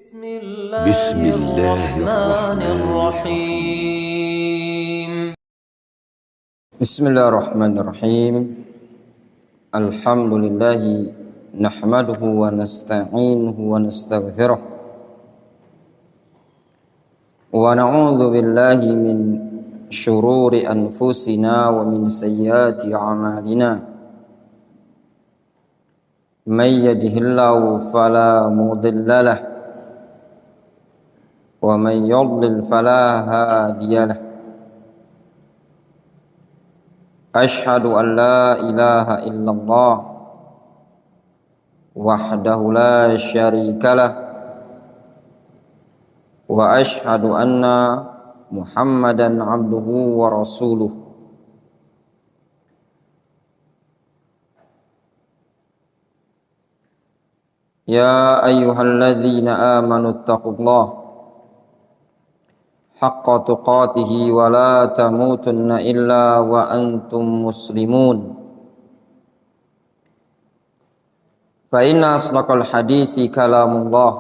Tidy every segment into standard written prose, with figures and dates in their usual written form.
بسم الله الرحمن الرحيم بسم الله الرحمن الرحيم الحمد لله نحمده ونستعينه ونستغفره ونعوذ بالله من شرور أنفسنا ومن سيئات أعمالنا من يهده الله فلا مضل له ومن يضلل فلا هادي له أشهد أن لا إله إلا الله وحده لا شريك له وأشهد أن محمدا عبده ورسوله يا أيها الذين آمنوا اتقوا الله حق تقاته ولا تموتن إلا وأنتم مسلمون فإن أصدق الحديث كلام الله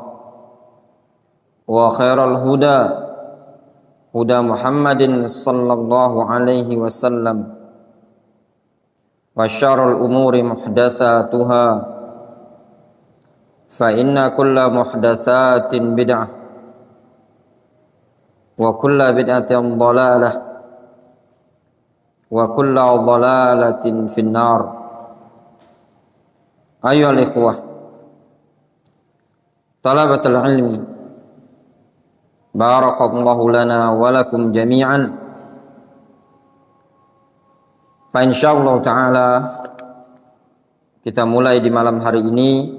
وخير الهدى هدى محمد صلى الله عليه وسلم وشر الأمور محدثاتها فإن كل محدثات بدعة وكل بدعة ضلالة وكل ضلالة في النار أيها الإخوة طلبة العلم بارك الله لنا ولكم جميعا فإن شاء الله تعالى kita mulai di malam hari ini,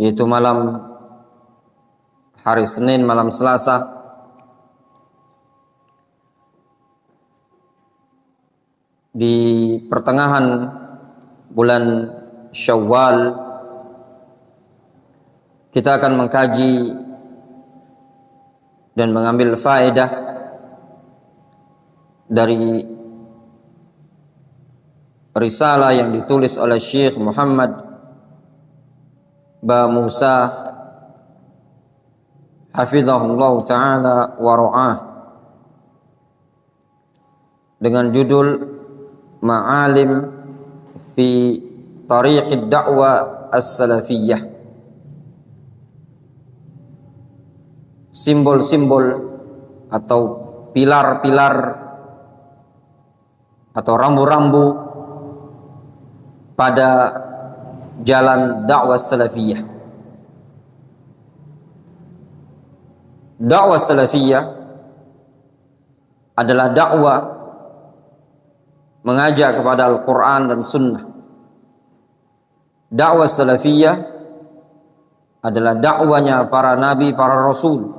yaitu malam hari Senin, malam Selasa, di pertengahan bulan Syawal. Kita akan mengkaji dan mengambil faedah dari risalah yang ditulis oleh Syekh Muhammad Ba Musa hafizahullah ta'ala wa ra'ah, dengan judul Ma'alim fi Tariqid Da'wa As-Salafiyah, simbol-simbol atau pilar-pilar atau rambu-rambu pada jalan dakwah salafiyah. Dakwah salafiyah adalah dakwah mengajak kepada Al-Quran dan Sunnah. Dakwah salafiyah adalah dakwanya para nabi, para rasul.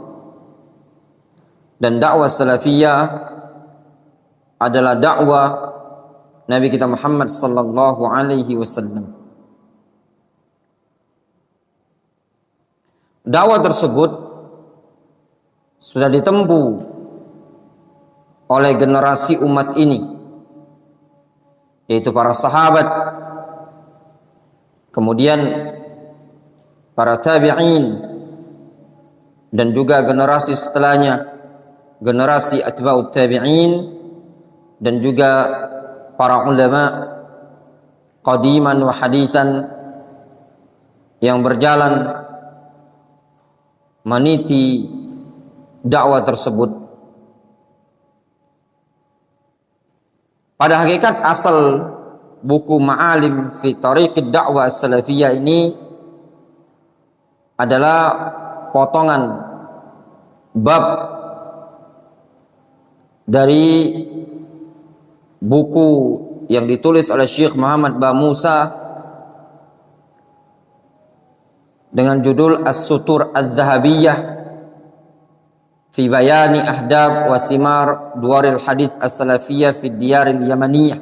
Dan dakwah salafiyah adalah dakwah Nabi kita Muhammad sallallahu alaihi wasallam. Dakwah tersebut sudah ditempuh oleh generasi umat ini, yaitu para sahabat, kemudian para tabi'in, dan juga generasi setelahnya, generasi atba'ut tabi'in, dan juga para ulama qadiman wa hadithan yang berjalan meniti dakwah tersebut. Pada hakikat asal buku Ma'alim fi Tariqid Da'wah As-Salafiyah ini adalah potongan bab dari buku yang ditulis oleh Syekh Muhammad Ba Musa dengan judul As-Sutur Az-Zahabiyah fi bayani ahdab wa thimar duwaril hadith as-salafiyah fi diyaril yamaniyah.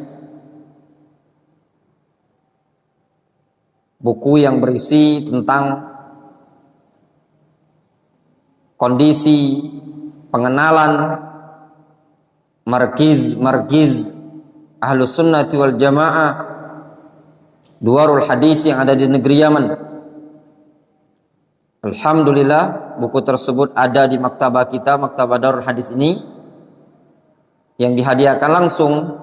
Buku yang berisi tentang kondisi pengenalan markiz Ahlus Sunnati wal Jamaah duwarul hadith yang ada di negeri Yaman. Alhamdulillah buku tersebut ada di maktabah kita, Maktabah Darul Hadis ini, yang dihadiahkan langsung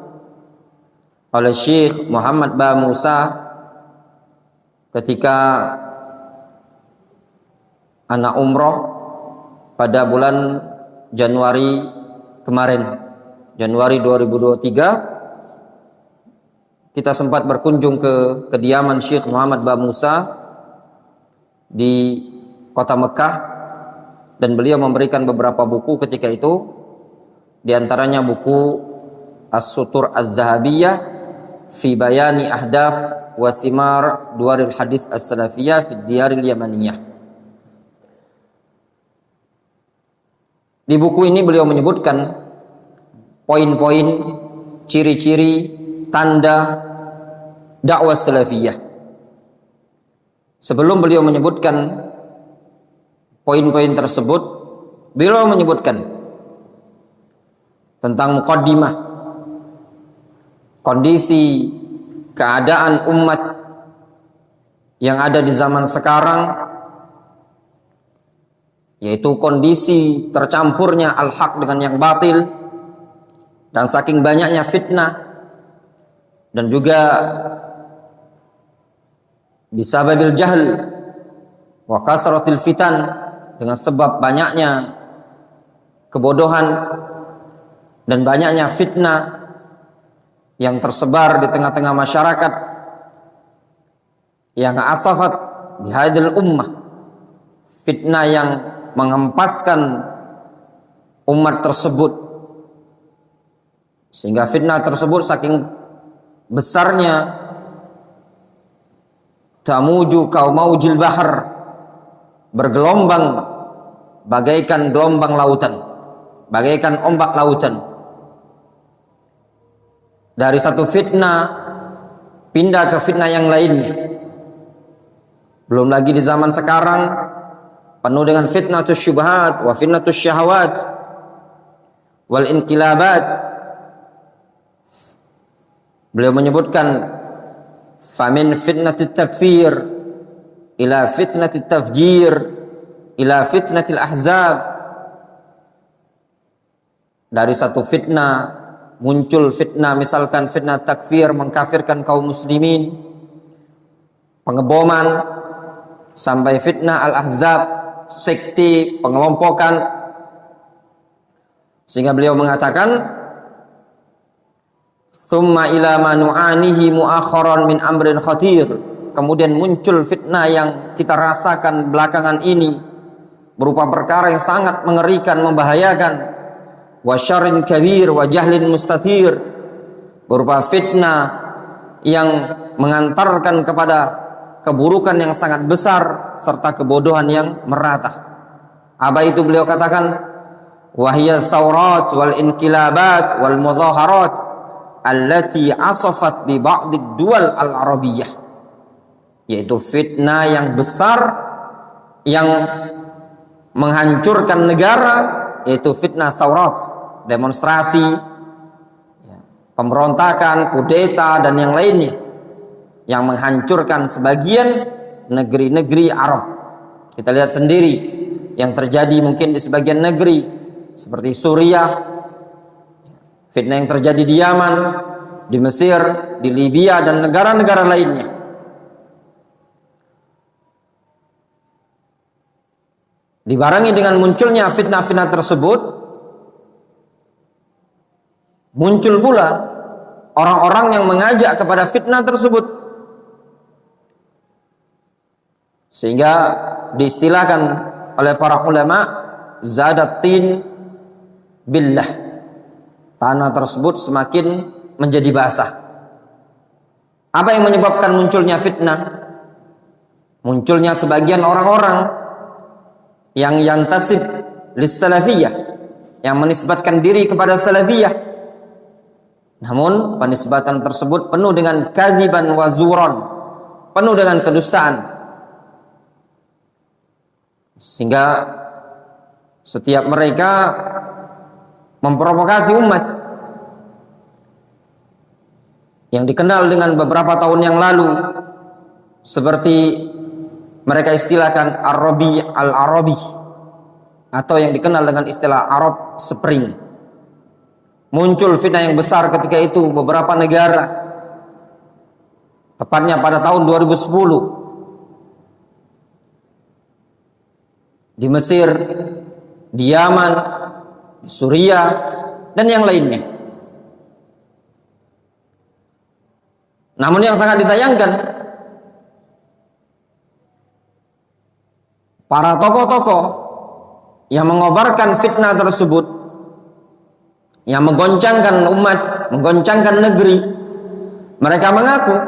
oleh Syekh Muhammad Ba Musa ketika anak umroh pada bulan Januari kemarin, Januari 2023. Kita sempat berkunjung ke kediaman Syekh Muhammad Ba Musa di kota Mekah, dan beliau memberikan beberapa buku ketika itu, di antaranya buku As-Sutur Az-Zahabiyah fi Bayani Ahdaf wa Thimar Duaril Hadis As-Salafiyah fi Diyaril Yamaniyah. Di buku ini beliau menyebutkan poin-poin, ciri-ciri, tanda dakwah salafiyah. Sebelum beliau menyebutkan poin-poin tersebut, beliau menyebutkan tentang muqaddimah, kondisi keadaan umat yang ada di zaman sekarang, yaitu kondisi tercampurnya al-haq dengan yang batil, dan saking banyaknya fitnah, dan juga bisababil jahl wa kasratil fitan, dengan sebab banyaknya kebodohan dan banyaknya fitnah yang tersebar di tengah-tengah masyarakat, yang asafat bihadil ummah, fitnah yang menghempaskan umat tersebut, sehingga fitnah tersebut saking besarnya tamuju kaumaujil bahar, bergelombang bagaikan gelombang lautan, bagaikan ombak lautan. Dari satu fitnah pindah ke fitnah yang lainnya. Belum lagi di zaman sekarang penuh dengan fitnatus syubhat wa fitnatus syahawat wal inqilabat. Beliau menyebutkan famin fitnatit takfir ila fitnatit tafjir ila fitnatil ahzab. Dari satu fitnah muncul fitnah, misalkan fitnah takfir, mengkafirkan kaum muslimin, pengeboman, sampai fitnah al-ahzab, sekte, pengelompokan. Sehingga beliau mengatakan thumma ila ma nu'anihi mu'akharan min amrin khatir. Kemudian muncul fitnah yang kita rasakan belakangan ini, berupa perkara yang sangat mengerikan, membahayakan. Wa syarrin kabir wa jahlin mustatir, berupa fitnah yang mengantarkan kepada keburukan yang sangat besar serta kebodohan yang merata. Apa itu beliau katakan? Wahiyal thawrat wal inqilabat wal muzaharat allati asafat bi ba'did dual al-arabiyyah, yaitu fitnah yang besar yang menghancurkan negara, yaitu fitnah thawrat, demonstrasi, pemberontakan, kudeta dan yang lainnya, yang menghancurkan sebagian negeri-negeri Arab. Kita lihat sendiri yang terjadi mungkin di sebagian negeri seperti Suriah, fitnah yang terjadi di Yaman, di Mesir, di Libya dan negara-negara lainnya. Dibarengi dengan munculnya fitnah-fitnah tersebut, muncul pula orang-orang yang mengajak kepada fitnah tersebut, sehingga diistilahkan oleh para ulama zadat tin billah, tanah tersebut semakin menjadi basah. Apa yang menyebabkan munculnya fitnah? Munculnya sebagian orang-orang yang yantasib lis salafiyah, yang menisbatkan diri kepada salafiyah, namun penisbatan tersebut penuh dengan kadziban wa zuran, penuh dengan kedustaan, sehingga setiap mereka memprovokasi umat. Yang dikenal dengan beberapa tahun yang lalu seperti mereka istilahkan Arabi al-Arabi, atau yang dikenal dengan istilah Arab Spring. Muncul fitnah yang besar ketika itu beberapa negara, tepatnya pada tahun 2010 di Mesir, di Yaman, di Suriah, dan yang lainnya. Namun yang sangat disayangkan, para tokoh-tokoh yang mengobarkan fitnah tersebut, yang menggoncangkan umat, menggoncangkan negeri, mereka mengaku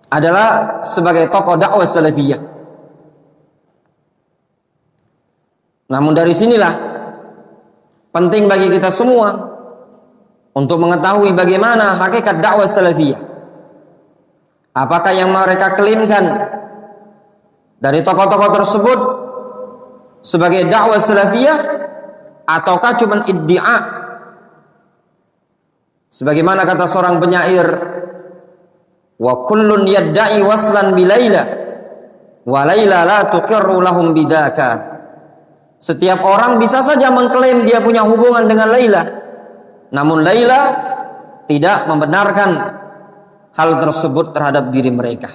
adalah sebagai tokoh dakwah salafiyah. Namun dari sinilah penting bagi kita semua untuk mengetahui bagaimana hakikat dakwah salafiyah. Apakah yang mereka klaimkan dari tokoh-tokoh tersebut sebagai dakwah salafiyah, ataukah cuma iddia? Sebagaimana kata seorang penyair, wa kullun yadda'i waslan bi Laila wa Laila la tuqirru lahum bidaka. Setiap orang bisa saja mengklaim dia punya hubungan dengan Laila, namun Laila tidak membenarkan hal tersebut terhadap diri mereka.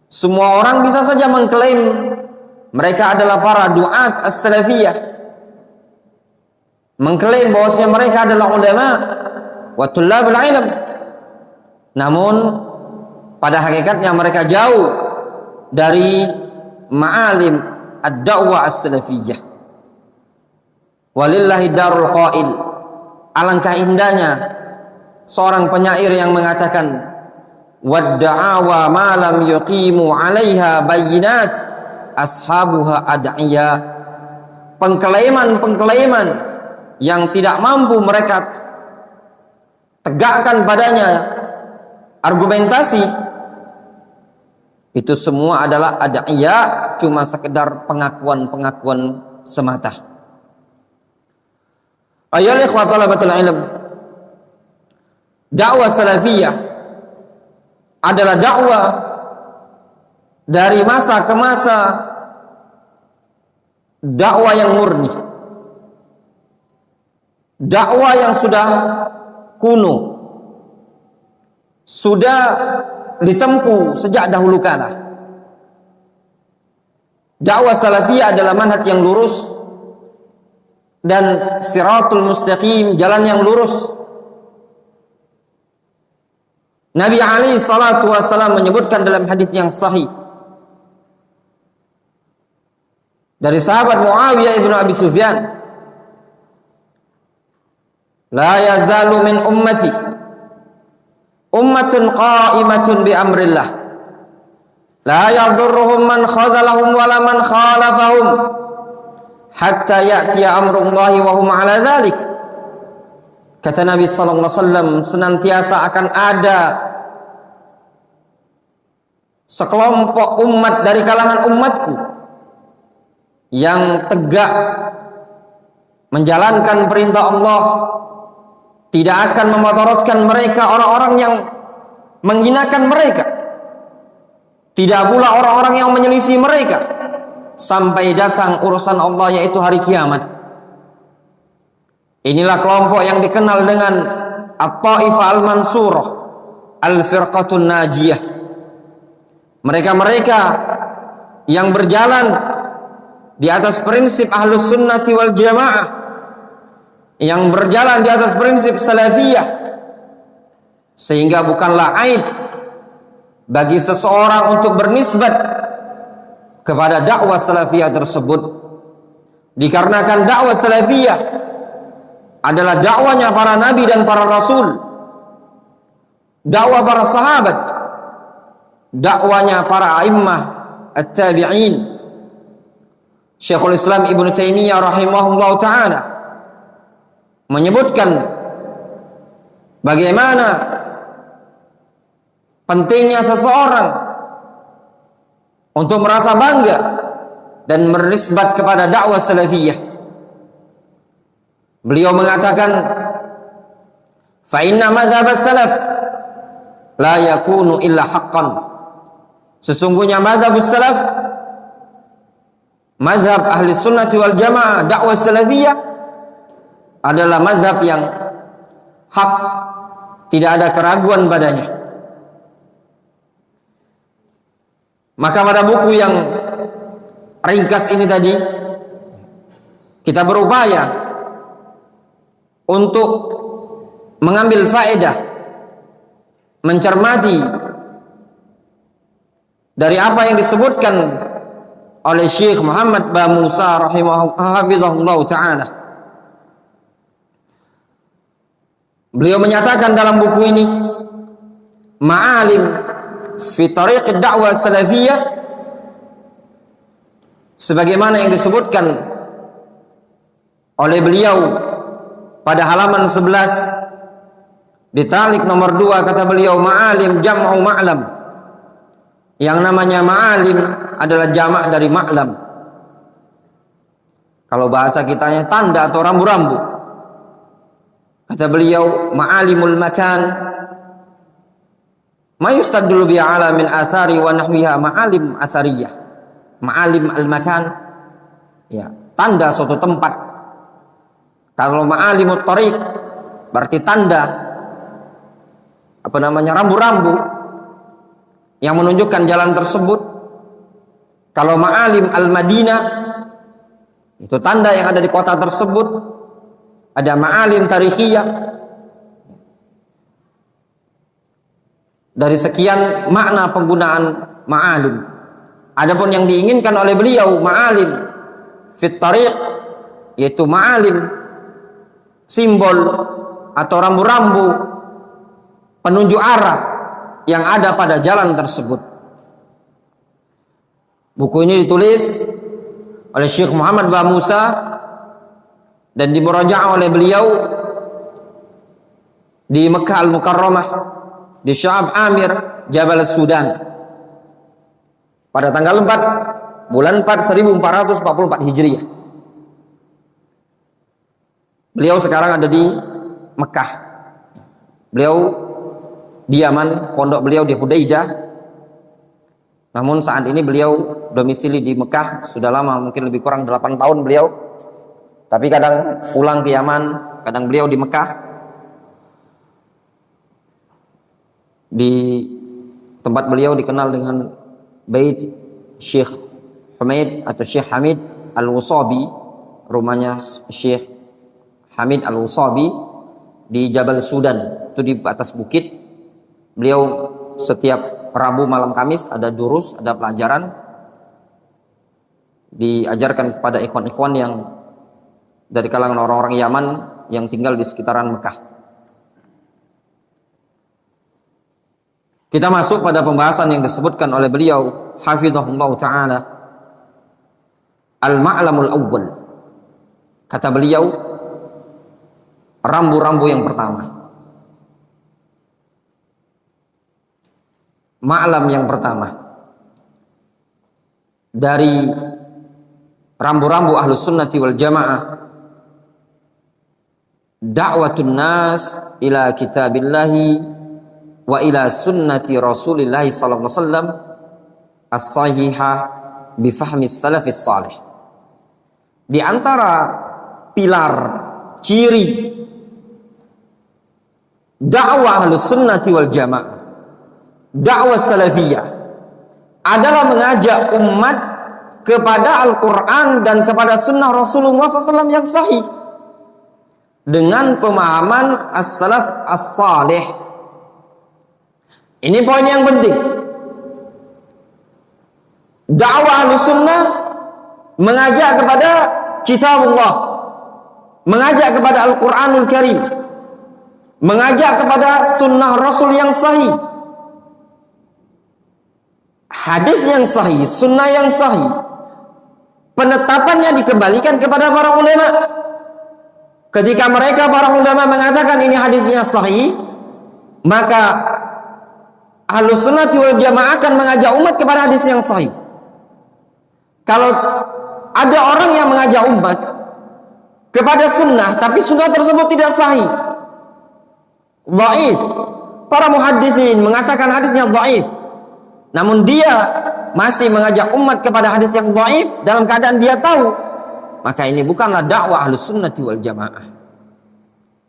Semua orang bisa saja mengklaim mereka adalah para duat as-salafiyah, mengklaim bahwasanya mereka adalah ulama wa tullabul ilm, namun pada hakikatnya mereka jauh dari ma'alim ad-da'wah as-salafiyah. Walillahi darul qail. Alangkah indahnya seorang penyair yang mengatakan, wad-da'awa ma lam yuqimu 'alaiha bayyinat ashabuha ad'iya. Pengklaiman-pengklaiman yang tidak mampu mereka tegakkan padanya argumentasi, itu semua adalah ad'iya, cuma sekedar pengakuan-pengakuan semata. Ayyuhal ikhwah thalabatul ilm, dakwah salafiyah adalah dakwah dari masa ke masa, dakwah yang murni, dakwah yang sudah kuno, sudah ditempuh sejak dahulu kala. Dakwah salafiyah adalah manhaj yang lurus dan siratul mustaqim, jalan yang lurus. Nabi alaihi salatu wasallam menyebutkan dalam hadis yang sahih dari sahabat Muawiyah ibnu Abi Sufyan, la yazalu min ummati ummatun qa'imatun bi amrillah la yadurruhum man khazalahum wala man khalafahum hatta ya'tiya amrullahi wa hum ala dhalik. Kata Nabi sallallahu alaihi wasallam, senantiasa akan ada sekelompok umat dari kalangan umatku yang tegak menjalankan perintah Allah, tidak akan memudaratkan mereka orang-orang yang menghinakan mereka, tidak pula orang-orang yang menyelisih mereka, sampai datang urusan Allah, yaitu hari kiamat. Inilah kelompok yang dikenal dengan At-Taifah Al-Mansurah, Al-Firqatun Najiyah. Mereka-mereka yang berjalan di atas prinsip Ahlus Sunnati wal Jamaah, yang berjalan di atas prinsip salafiyah, sehingga bukanlah aib bagi seseorang untuk bernisbat kepada dakwah salafiyah tersebut, dikarenakan dakwah salafiyah adalah dakwanya para nabi dan para rasul, dakwah para sahabat, dakwanya para a'immah at-tabi'in. Syekhul Islam Ibnu Taimiyah rahimahullah ta'ala menyebutkan bagaimana pentingnya seseorang untuk merasa bangga dan menisbat kepada dakwah salafiyah. Beliau mengatakan, fa inna madhhab as-salaf la yakunu illa haqqan. Sesungguhnya mazhab salaf, mazhab ahli sunnati wal jamaah, dakwah salafiyah adalah mazhab yang hak, tidak ada keraguan padanya. Maka pada buku yang ringkas ini tadi, kita berupaya untuk mengambil faedah, mencermati dari apa yang disebutkan oleh Syekh Muhammad Ba Musa rahimahullah ta'ala. Beliau menyatakan dalam buku ini, Ma'alim fi tariq ad-da'wah salafiyah, sebagaimana yang disebutkan oleh beliau pada halaman 11 di talik nomor 2, kata beliau, ma'alim jam'u ma'lam. Yang namanya ma'alim adalah jamak dari ma'lam. Kalau bahasa kitanya tanda atau rambu-rambu. Kata beliau, ma'alimul makan ma yustadlu bi ala min athari wa nahwiha ma'alim athariyah. Ma'alim al-makan, ya, tanda suatu tempat. Kalau ma'alimut tariq berarti tanda, apa namanya, rambu-rambu yang menunjukkan jalan tersebut. Kalau ma'alim al-Madinah, itu tanda yang ada di kota tersebut. Ada ma'alim tarikhiyah. Dari sekian makna penggunaan ma'alim. Adapun yang diinginkan oleh beliau ma'alim fit tariq, yaitu ma'alim simbol atau rambu-rambu penunjuk arah yang ada pada jalan tersebut. Buku ini ditulis oleh Syekh Muhammad Ba Musa dan dimurajaah oleh beliau di Mekah Al-Mukarramah, di Sya'ab Amir, Jabal Sudan, pada tanggal 4 bulan 4 1444 Hijriah. Beliau sekarang ada di Mekah. Beliau di Yaman, pondok beliau di Hudaidah. Namun saat ini beliau domisili di Mekah sudah lama, mungkin lebih kurang 8 tahun beliau. Tapi kadang pulang ke Yaman, kadang beliau di Mekah. Di tempat beliau dikenal dengan Bait Syekh Hamid atau Syekh Hamid Al-Wusabi, rumahnya Syekh Hamid Al-Wusabi di Jabal Sudan, itu di atas bukit. Beliau setiap Rabu malam Kamis ada durus, ada pelajaran, diajarkan kepada ikhwan-ikhwan yang dari kalangan orang-orang Yaman yang tinggal di sekitaran Mekah. Kita masuk pada pembahasan yang disebutkan oleh beliau hafizahullah ta'ala, al-ma'lamul awwal. Kata beliau, rambu-rambu yang pertama, ma'lam yang pertama dari rambu-rambu ahlus sunnati wal jamaah, da'watun nas ila kitabillahi wa ila sunnati rasulillahi sallallahu alaihi wasallam as-sahihah bifahmi salafis salih. Di antara pilar, ciri dakwah ahlus sunnati wal jamaah, dakwah salafiyah, adalah mengajak umat kepada Al-Quran dan kepada sunnah Rasulullah SAW yang sahih dengan pemahaman as-salaf as-salih. Ini poin yang penting. Dakwah Ahlussunnah mengajak kepada kitabullah, mengajak kepada Al-Quranul Karim, mengajak kepada sunnah Rasul yang sahih, hadis yang sahih, sunnah yang sahih. Penetapannya dikembalikan kepada para ulama. Ketika mereka para ulama mengatakan ini hadisnya sahih, maka Ahlus Sunnati wal Jamaah akan mengajak umat kepada hadis yang sahih. Kalau ada orang yang mengajak umat kepada sunnah, tapi sunnah tersebut tidak sahih, dhaif, para muhaddisin mengatakan hadisnya dhaif, namun dia masih mengajak umat kepada hadis yang dhaif dalam keadaan dia tahu, maka ini bukanlah dakwah Ahlus Sunnati wal Jamaah.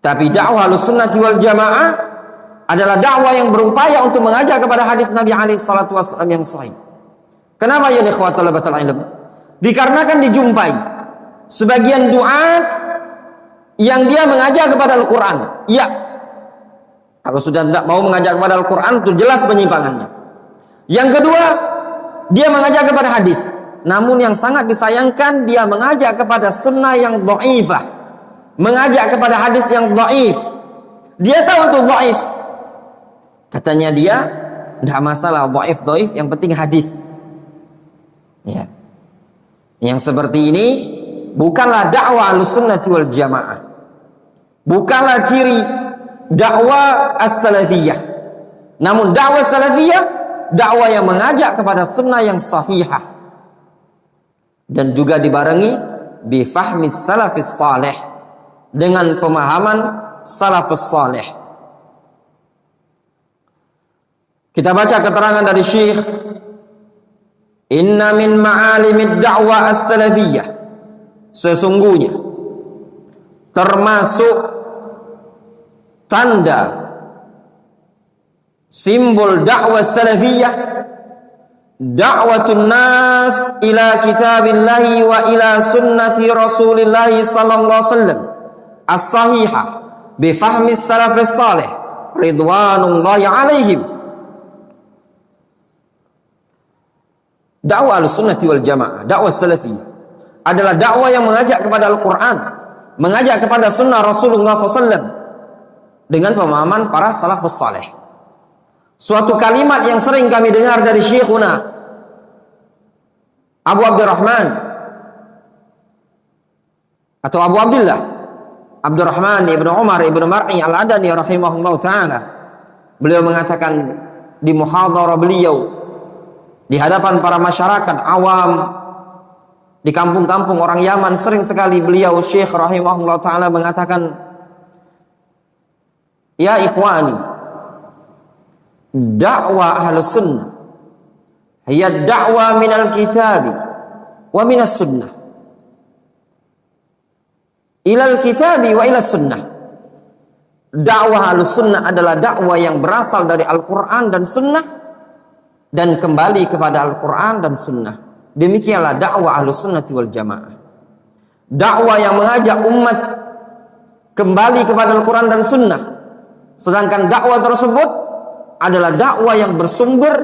Tapi dakwah Ahlus Sunnati wal Jamaah adalah dakwah yang berupaya untuk mengajak kepada hadis Nabi alaihi salatu wasallam yang sahih. Kenapa ya ikhwatul talabatul ilm? Dikarenakan dijumpai sebagian duat yang dia mengajak kepada Al-Quran. Iya, kalau sudah tidak mau mengajak kepada Al-Quran itu jelas penyimpangannya. Yang kedua, dia mengajak kepada hadis. Namun yang sangat disayangkan, dia mengajak kepada sunnah yang dhaifah, mengajak kepada hadis yang dhaif. Dia tahu itu dhaif. Katanya dia, tidak masalah dhaif, yang penting hadis. Ya. Yang seperti ini bukanlah dakwah Ahlussunnati wal Jamaah. Bukanlah ciri dakwah as-salafiyah. Namun dakwah salafiyah, dakwah yang mengajak kepada sunnah yang sahihah dan juga dibarengi bi fahmis salafis salih, dengan pemahaman salafus salih. Kita baca keterangan dari Syekh, inna min ma'alimid da'wah as-salafiyah, sesungguhnya termasuk tanda simbol dakwah salafiyah, da'watun nas ila kitabillahi wa ila sunnati rasulillahi sallallahu alaihi wasallam as-sahihah bi fahmi salafis salih ridwanullahi alaihim. Dakwah Ahlussunnati wal Jamaah, dakwah salafiyah adalah dakwah yang mengajak kepada Al-Quran, mengajak kepada sunnah Rasulullah SAW dengan pemahaman para salafus saleh. Suatu kalimat yang sering kami dengar dari Syekhuna Abu Abdurrahman atau Abu Abdullah Abdurrahman ibnu Umar ibnu Mar'i al-Adani rahimahullah ta'ala. Beliau mengatakan di muhadharah beliau di hadapan para masyarakat awam di kampung-kampung orang Yaman, sering sekali beliau Syekh rahimahullah ta'ala mengatakan, ya ikhwani, dakwah Ahlus Sunnah hiya dakwah minal kitabi wa minas sunnah ilal kitabi wa ilas sunnah. Dakwah Ahlus Sunnah adalah dakwah yang berasal dari Al-Quran dan Sunnah dan kembali kepada Al-Quran dan Sunnah. Demikianlah dakwah Ahlus Sunnati wal Jamaah, dakwah yang mengajak umat kembali kepada Al-Quran dan Sunnah. Sedangkan dakwah tersebut adalah dakwah yang bersumber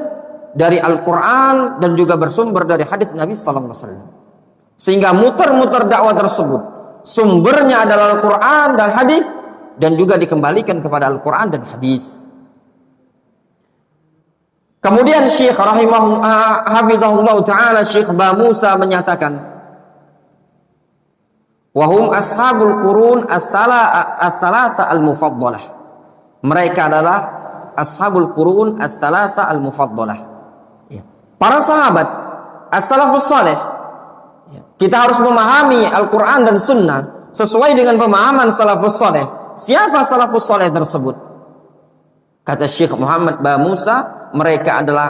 dari Al-Quran dan juga bersumber dari hadis Nabi Sallallahu Alaihi Wasallam. Sehingga muter-muter dakwah tersebut sumbernya adalah Al-Quran dan hadis, dan juga dikembalikan kepada Al-Quran dan hadis. Kemudian Syekh hafizahullah ta'ala, Syekh Ba Musa menyatakan, wahum ashabul qurun as-salasa al-mufaddalah. Mereka adalah ashabul qurun as-salasa al-mufaddalah, para sahabat as-salafus salih. Kita harus memahami Al-Quran dan Sunnah sesuai dengan pemahaman salafus salih. Siapa salafus salih tersebut? Kata Syekh Muhammad Ba Musa, mereka adalah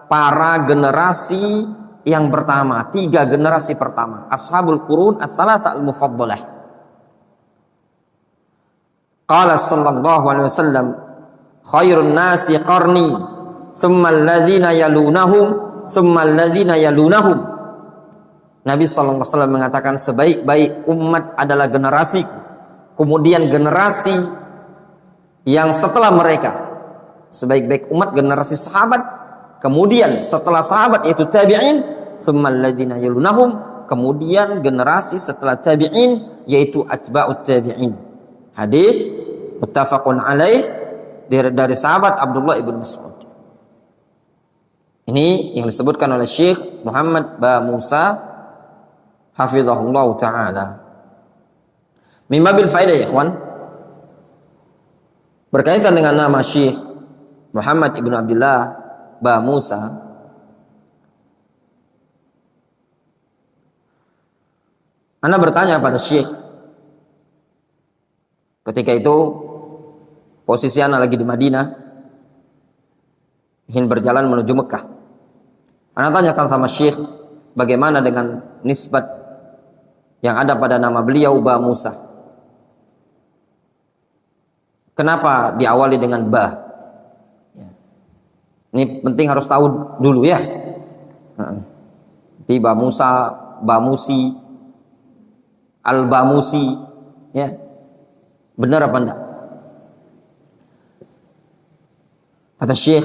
para generasi yang pertama, 3 generasi pertama, ashabul qurun as-salasa al-mufaddalah. Qala sallallahu alaihi wasallam, khairun nasi qarni, thumma alladhina yalunahum, thumma alladhina yalunahum. Nabi sallallahu alaihi wasallam mengatakan, sebaik-baik umat adalah generasi, kemudian generasi yang setelah mereka. Sebaik-baik umat generasi sahabat, kemudian setelah sahabat yaitu tabi'in, thumma alladhina yalunahum, kemudian generasi setelah tabi'in yaitu atba'ut tabi'in. Hadis muttafaqun alaih dari sahabat Abdullah ibn Mas'ud. Ini yang disebutkan oleh Syekh Muhammad Ba Musa hafizahullah ta'ala. Mimma bil faidah ya ikhwan, berkaitan dengan nama Syekh Muhammad ibn Abdullah Ba Musa, Ana bertanya pada Syekh ketika itu, posisi Ana lagi di Madinah, ingin berjalan menuju Mekah. Anda tanyakan sama Syekh, bagaimana dengan nisbat yang ada pada nama beliau Ba Musa? Kenapa diawali dengan Ba? Ya. Ini penting harus tahu dulu ya. Jadi Ba Musa, Ba Musi, Al-Ba Musi, ya. Benar apa enggak? Kata Syekh,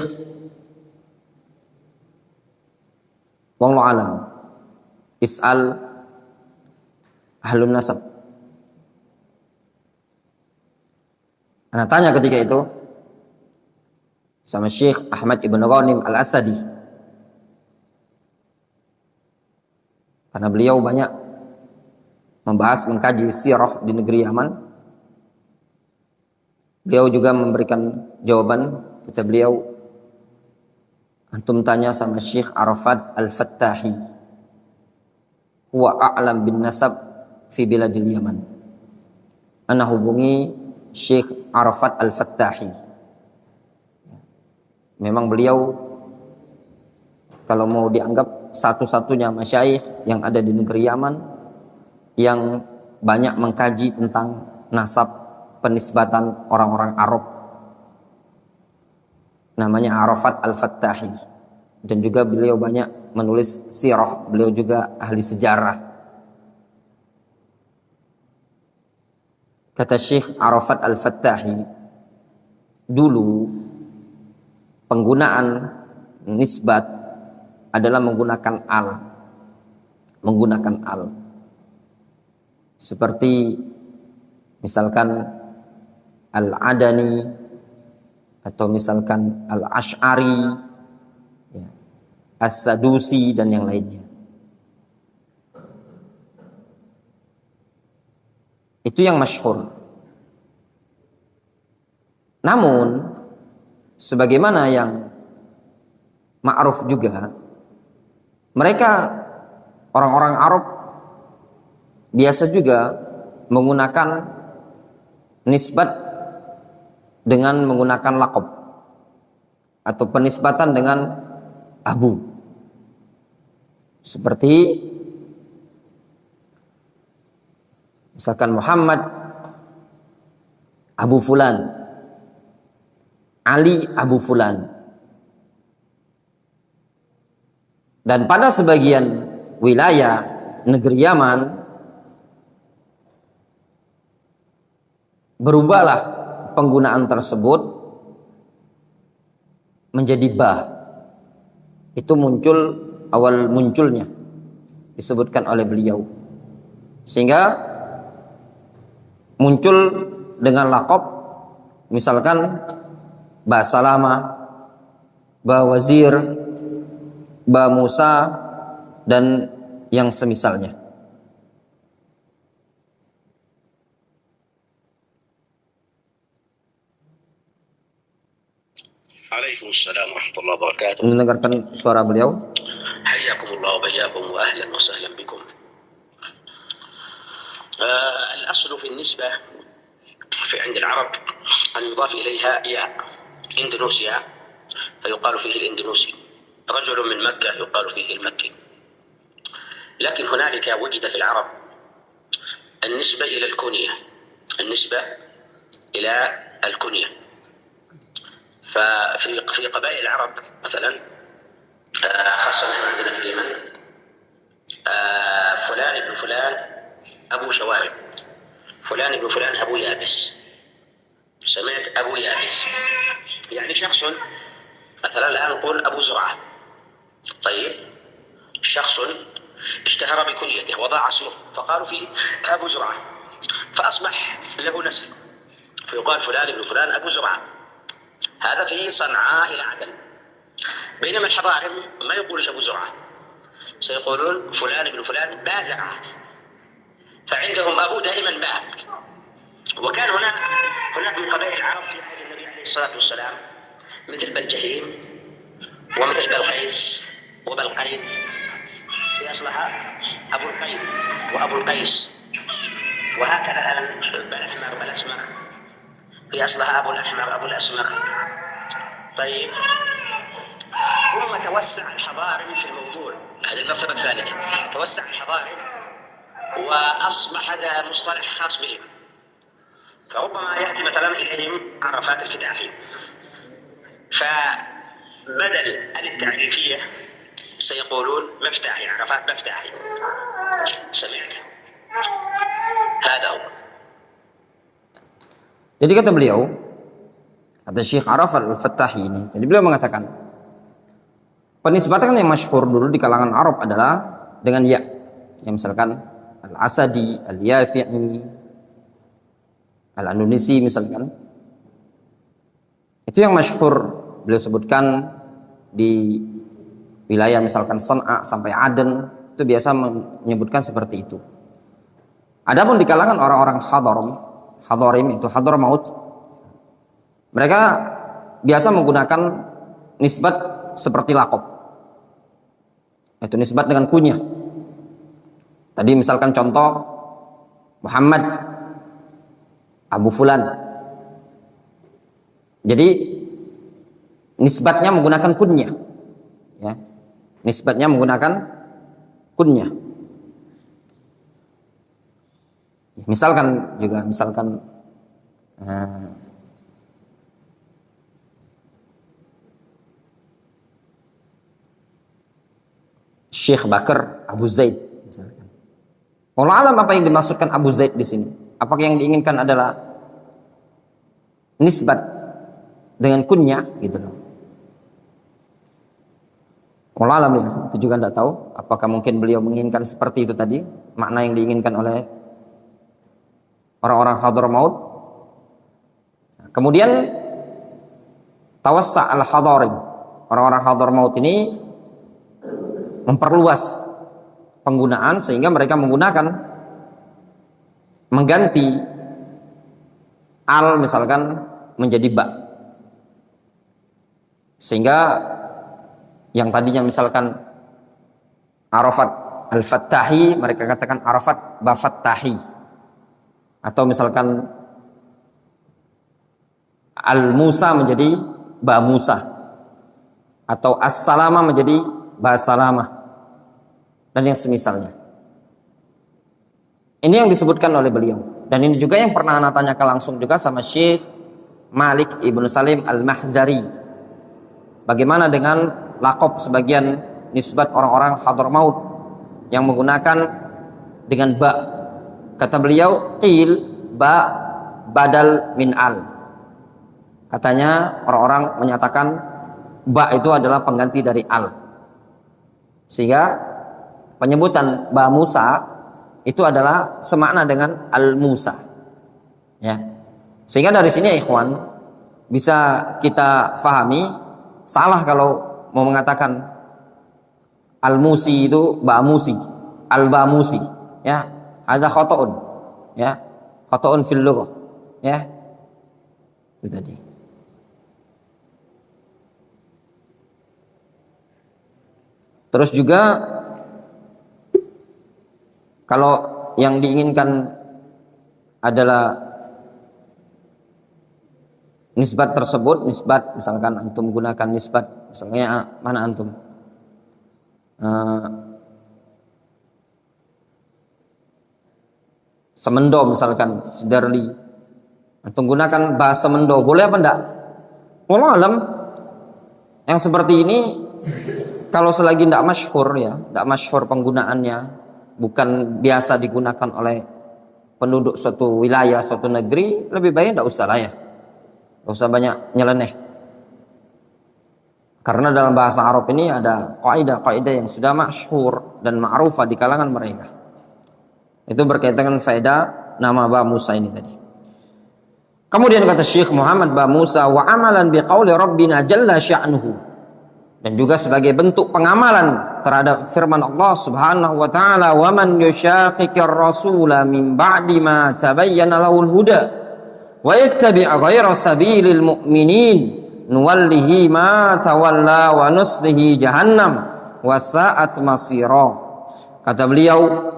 wallahu alam, is'al ahlun nasab. Ana tanya ketika itu sama Syekh Ahmad Ibn Ghanim Al-Asadi, karena beliau banyak membahas, mengkaji sirah di negeri Yaman. Beliau juga memberikan jawaban. Kata beliau, antum tanya sama Syekh Arafat Al-Fattahi, huwa a'lam bin nasab fi biladil Yaman. Ana hubungi Syekh Arafat Al-Fattahi. Memang beliau kalau mau dianggap satu-satunya masyayikh yang ada di negeri Yaman yang banyak mengkaji tentang nasab penisbatan orang-orang Arab. Namanya Arafat Al-Fattahi. Dan juga beliau banyak menulis sirah. Beliau juga ahli sejarah. Kata Syekh Arafat Al-Fattahi, dulu penggunaan nisbat adalah menggunakan al. Menggunakan al. Seperti misalkan Al-Adani, atau misalkan Al-Ash'ari, ya, As-Sadusi, dan yang lainnya. Itu yang masyhur. Namun sebagaimana yang ma'ruf juga, mereka orang-orang Arab biasa juga menggunakan nisbat dengan menggunakan laqab atau penisbatan dengan abu. Seperti misalkan Muhammad Abu Fulan, Ali Abu Fulan. Dan pada sebagian wilayah negeri Yaman berubahlah penggunaan tersebut menjadi ba. Itu muncul, awal munculnya disebutkan oleh beliau, sehingga muncul dengan laqab misalkan Ba Salama, Ba Wazir, Ba Musa, dan yang semisalnya. Waalaikumsalam warahmatullahi wabarakatuh. Mendengarkan suara beliau. Hayyakumullah wa bayyakum wa ahlan wa sahlan bikum. الأصل في النسبة في عند العرب أن يضاف إليها ياء. إندونيسيا فيقال فيه الإندونيسي، رجل من مكة يقال فيه المكي. لكن هنالك وجد في العرب النسبة إلى الكنية، النسبة إلى الكنية. ففي قبائل العرب مثلا خاصة عندنا في اليمن فلان ابن فلان أبو شوارب، فلان ابن فلان أبو يابس. سمعت أبو يابس يعني شخص مثلا الآن نقول أبو زرعة. طيب شخص اشتهر بكنيته وضاع اسمه فقالوا فيه أبو زرعة فأصبح له نسل فيقال فلان ابن فلان أبو زرعة. هذا في صنعاء إلى عدن. بينما الحضارم ما يقولش أبو زرعة، سيقولون فلان ابن فلان با زرعة، فعندهم أبو دائما با. وكان هناك من قبائل العرب في عهد النبي عليه الصلاة والسلام مثل بلجهيم ومثل بلقيس وبلقين، في أصلها أبو القين وأبو القيس، وهكذا الآن بالأحمر والأسمر في أصلها أبو الأحمر أبو الأسمر. طيب ثم ثم توسع الحضاري في الموضوع. هذه المرتبة الثالثة، توسع الحضاري وأصبح هذا مصطلح خاص بهم، فربما يأتي مثلا إليهم عرفات الفتاحي، فبدل التعريفية سيقولون مفتاحي، عرفات مفتاحي. سمعت؟ هذا هو. Jadi kata beliau, kata Syekh Arafat Al-Fattahi ini, jadi beliau mengatakan penisbatan yang masyhur dulu di kalangan Arab adalah dengan ya, yang misalkan Al-Asadi, Al-Yafi'i, Al-Anunisi misalkan. Itu yang masyhur beliau sebutkan di wilayah misalkan San'a sampai Aden, itu biasa menyebutkan seperti itu. Adapun di kalangan orang-orang Hadarim itu Hadramaut, mereka biasa menggunakan nisbat seperti laqab, yaitu nisbat dengan kunyah. Tadi misalkan contoh Muhammad Abu Fulan, jadi nisbatnya menggunakan kunyah, ya, nisbatnya menggunakan kunyah. Misalkan juga Syekh Bakar Abu Zaid misalkan. Wallahu alam apa yang dimaksudkan Abu Zaid di sini? Apakah yang diinginkan adalah nisbat dengan kunyah gitu loh? Wallahu alam ya, itu juga tidak tahu. Apakah mungkin beliau menginginkan seperti itu tadi, makna yang diinginkan oleh orang-orang Hadramaut. Kemudian tawassa' al-hadarim, orang-orang Hadramaut ini memperluas penggunaan sehingga mereka mengganti al misalkan menjadi ba, sehingga yang tadinya misalkan Arafat Al-Fattahi mereka katakan Arafat Bafattahi, atau misalkan Al-Musa menjadi Ba Musa, atau As-Salama menjadi Ba Salama, dan yang semisalnya. Ini yang disebutkan oleh beliau, dan ini juga yang pernah anak tanyakan langsung juga sama Syekh Malik Ibnu Salim Al-Mahdari, bagaimana dengan laqab sebagian nisbat orang-orang Hadramaut yang menggunakan dengan ba. Kata beliau, qil ba badal min al. Katanya orang-orang menyatakan ba itu adalah pengganti dari al, sehingga penyebutan Ba Musa itu adalah semakna dengan Al Musa, ya. Sehingga dari sini ya ikhwan, bisa kita fahami salah kalau mau mengatakan Al Musi itu Ba Musi, Al Ba Musi, ya. Ada khotoun, ya, khotoun fil lughah, ya, itu tadi. Terus juga kalau yang diinginkan adalah nisbat tersebut, nisbat misalkan antum gunakan nisbat, misalnya mana antum? Semendo misalkan, Sidarli, antum gunakan bahasa Semendo, boleh apa enggak? Wallahu alam, yang seperti ini kalau selagi tidak masyhur, ya, tidak masyhur penggunaannya, bukan biasa digunakan oleh penduduk suatu wilayah, suatu negeri, lebih baik tidak usah lah ya, tidak usah banyak nyeleneh. Karena dalam bahasa Arab ini ada kaidah-kaidah yang sudah masyhur dan ma'rufah di kalangan mereka. Itu berkaitan dengan faedah nama Ba Musa ini tadi. Kemudian kata Syekh Muhammad Ba Musa, wa amalan biqauli rabbina jalla sya'nuhu, dan juga sebagai bentuk pengamalan terhadap firman Allah Subhanahu wa taala, wa man yushaqiqir rasula min ba'di ma tabayyana lahul huda wa yattabi' ghayra sabilil mu'minin nuwallihi ma tawalla wa nuslihi jahannam wa sa'at masira. Kata beliau,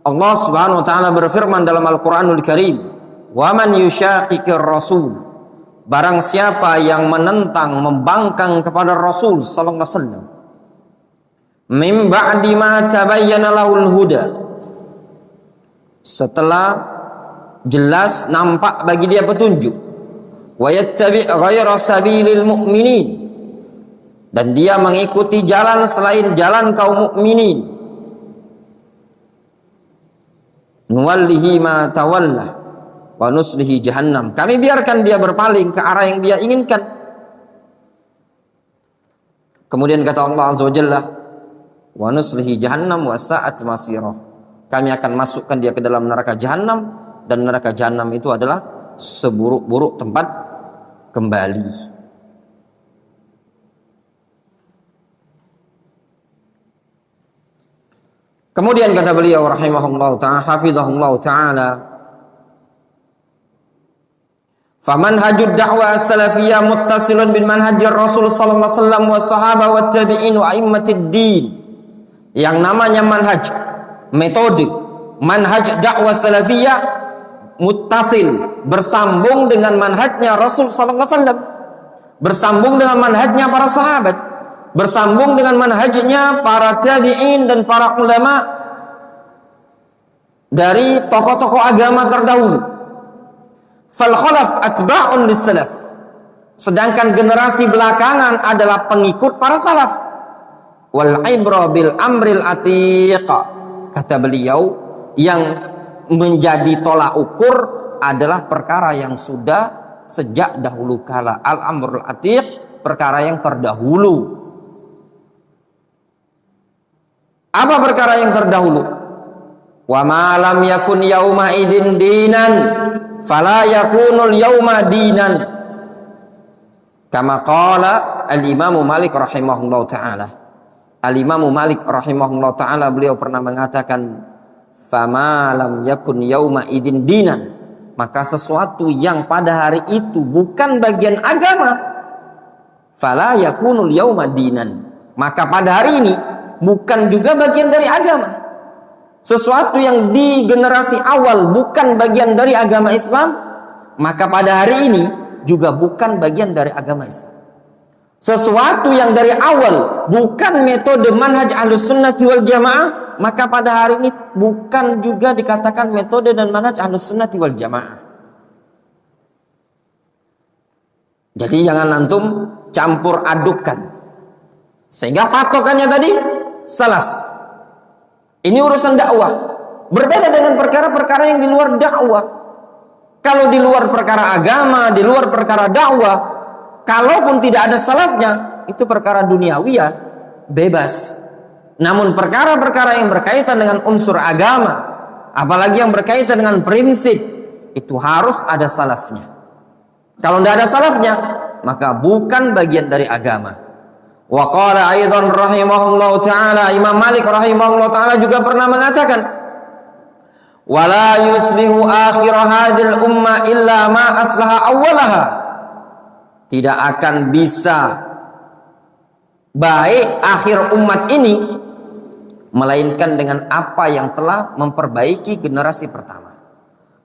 Allah Subhanahu wa taala berfirman dalam Al-Qur'anul Karim, wa man yushaqiqir rasul, barang siapa yang menentang, membangkang kepada Rasul sallallahu alaihi wasallam min ba'di ma tabayyana lahul huda, setelah jelas nampak bagi dia petunjuk, wa yattabi' ghayra sabilil mu'minin, dan dia mengikuti jalan selain jalan kaum mukminin, nuwallihi ma tawalla wa nuslihi jahannam, kami biarkan dia berpaling ke arah yang dia inginkan. Kemudian kata Allah azza wa jalla, wa nuslihi jahannam wa sa'at masirah, kami akan masukkan dia ke dalam neraka jahannam, dan neraka jahannam itu adalah seburuk-buruk tempat kembali. Kemudian kata beliau rahimahullah ta'ala, hafizahullah ta'ala, famanhajud da'wah as-salafiyah muttasilun bil manhajir Rasul sallallahu alaihi wasallam wa sahabah wa tabi'in wa a'immatid din. Yang namanya manhaj, metode manhaj dakwah salafiyah muttasil, bersambung dengan manhajnya Rasul sallallahu alaihi wasallam, bersambung dengan manhajnya para sahabat, bersambung dengan manhajnya para tabi'in dan para ulama dari tokoh-tokoh agama terdahulu. Fal khalaf atba'un lis-salaf, sedangkan generasi belakangan adalah pengikut para salaf. Wal ibra bil amril atiq, kata beliau, yang menjadi tolak ukur adalah perkara yang sudah sejak dahulu kala. Al amrul atiq, perkara yang terdahulu. Apa perkara yang terdahulu? Wa ma lam yakun yauma idin dinan fala yakunul yauma dinan, kama qala al-Imam Malik rahimahullah ta'ala. Al-Imam Malik rahimahullah ta'ala, beliau pernah mengatakan, fama lam yakun yauma idin dinan, maka sesuatu yang pada hari itu bukan bagian agama, fala yakunul yauma dinan, maka pada hari ini bukan juga bagian dari agama. Sesuatu yang di generasi awal bukan bagian dari agama Islam, maka pada hari ini juga bukan bagian dari agama Islam. Sesuatu yang dari awal bukan metode manhaj Ahlus Sunnati wal Jamaah, maka pada hari ini bukan juga dikatakan metode dan manhaj Ahlus Sunnati wal Jamaah. Jadi jangan antum campur adukkan, sehingga patokannya tadi salaf. Ini urusan dakwah, berbeda dengan perkara-perkara yang di luar dakwah. Kalau di luar perkara agama, di luar perkara dakwah, kalaupun tidak ada salafnya, itu perkara duniawiyah, bebas. Namun perkara-perkara yang berkaitan dengan unsur agama, apalagi yang berkaitan dengan prinsip, itu harus ada salafnya. Kalau tidak ada salafnya, maka bukan bagian dari agama. Wa qala aidan rahimahullahu ta'ala, Imam Malik rahimahullahu ta'ala juga pernah mengatakan, wala yuslihu akhir hadhil umma illa ma aslaha awwalaha, tidak akan bisa baik akhir umat ini melainkan dengan apa yang telah memperbaiki generasi pertama.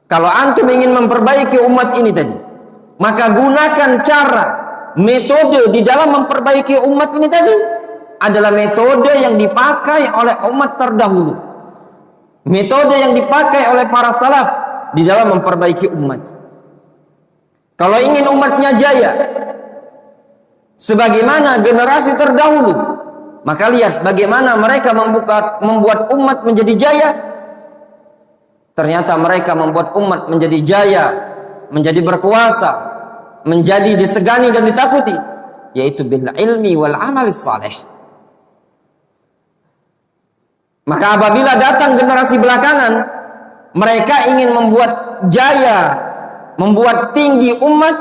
Kalau antum ingin memperbaiki umat ini tadi, maka gunakan cara, metode di dalam memperbaiki umat ini tadi adalah metode yang dipakai oleh umat terdahulu, metode yang dipakai oleh para salaf di dalam memperbaiki umat. Kalau ingin umatnya jaya sebagaimana generasi terdahulu, maka lihat bagaimana mereka membuat umat menjadi jaya. Ternyata mereka membuat umat menjadi jaya, menjadi berkuasa, menjadi disegani dan ditakuti, yaitu bil ilmi wal amali saleh. Maka apabila datang generasi belakangan, mereka ingin membuat jaya, membuat tinggi umat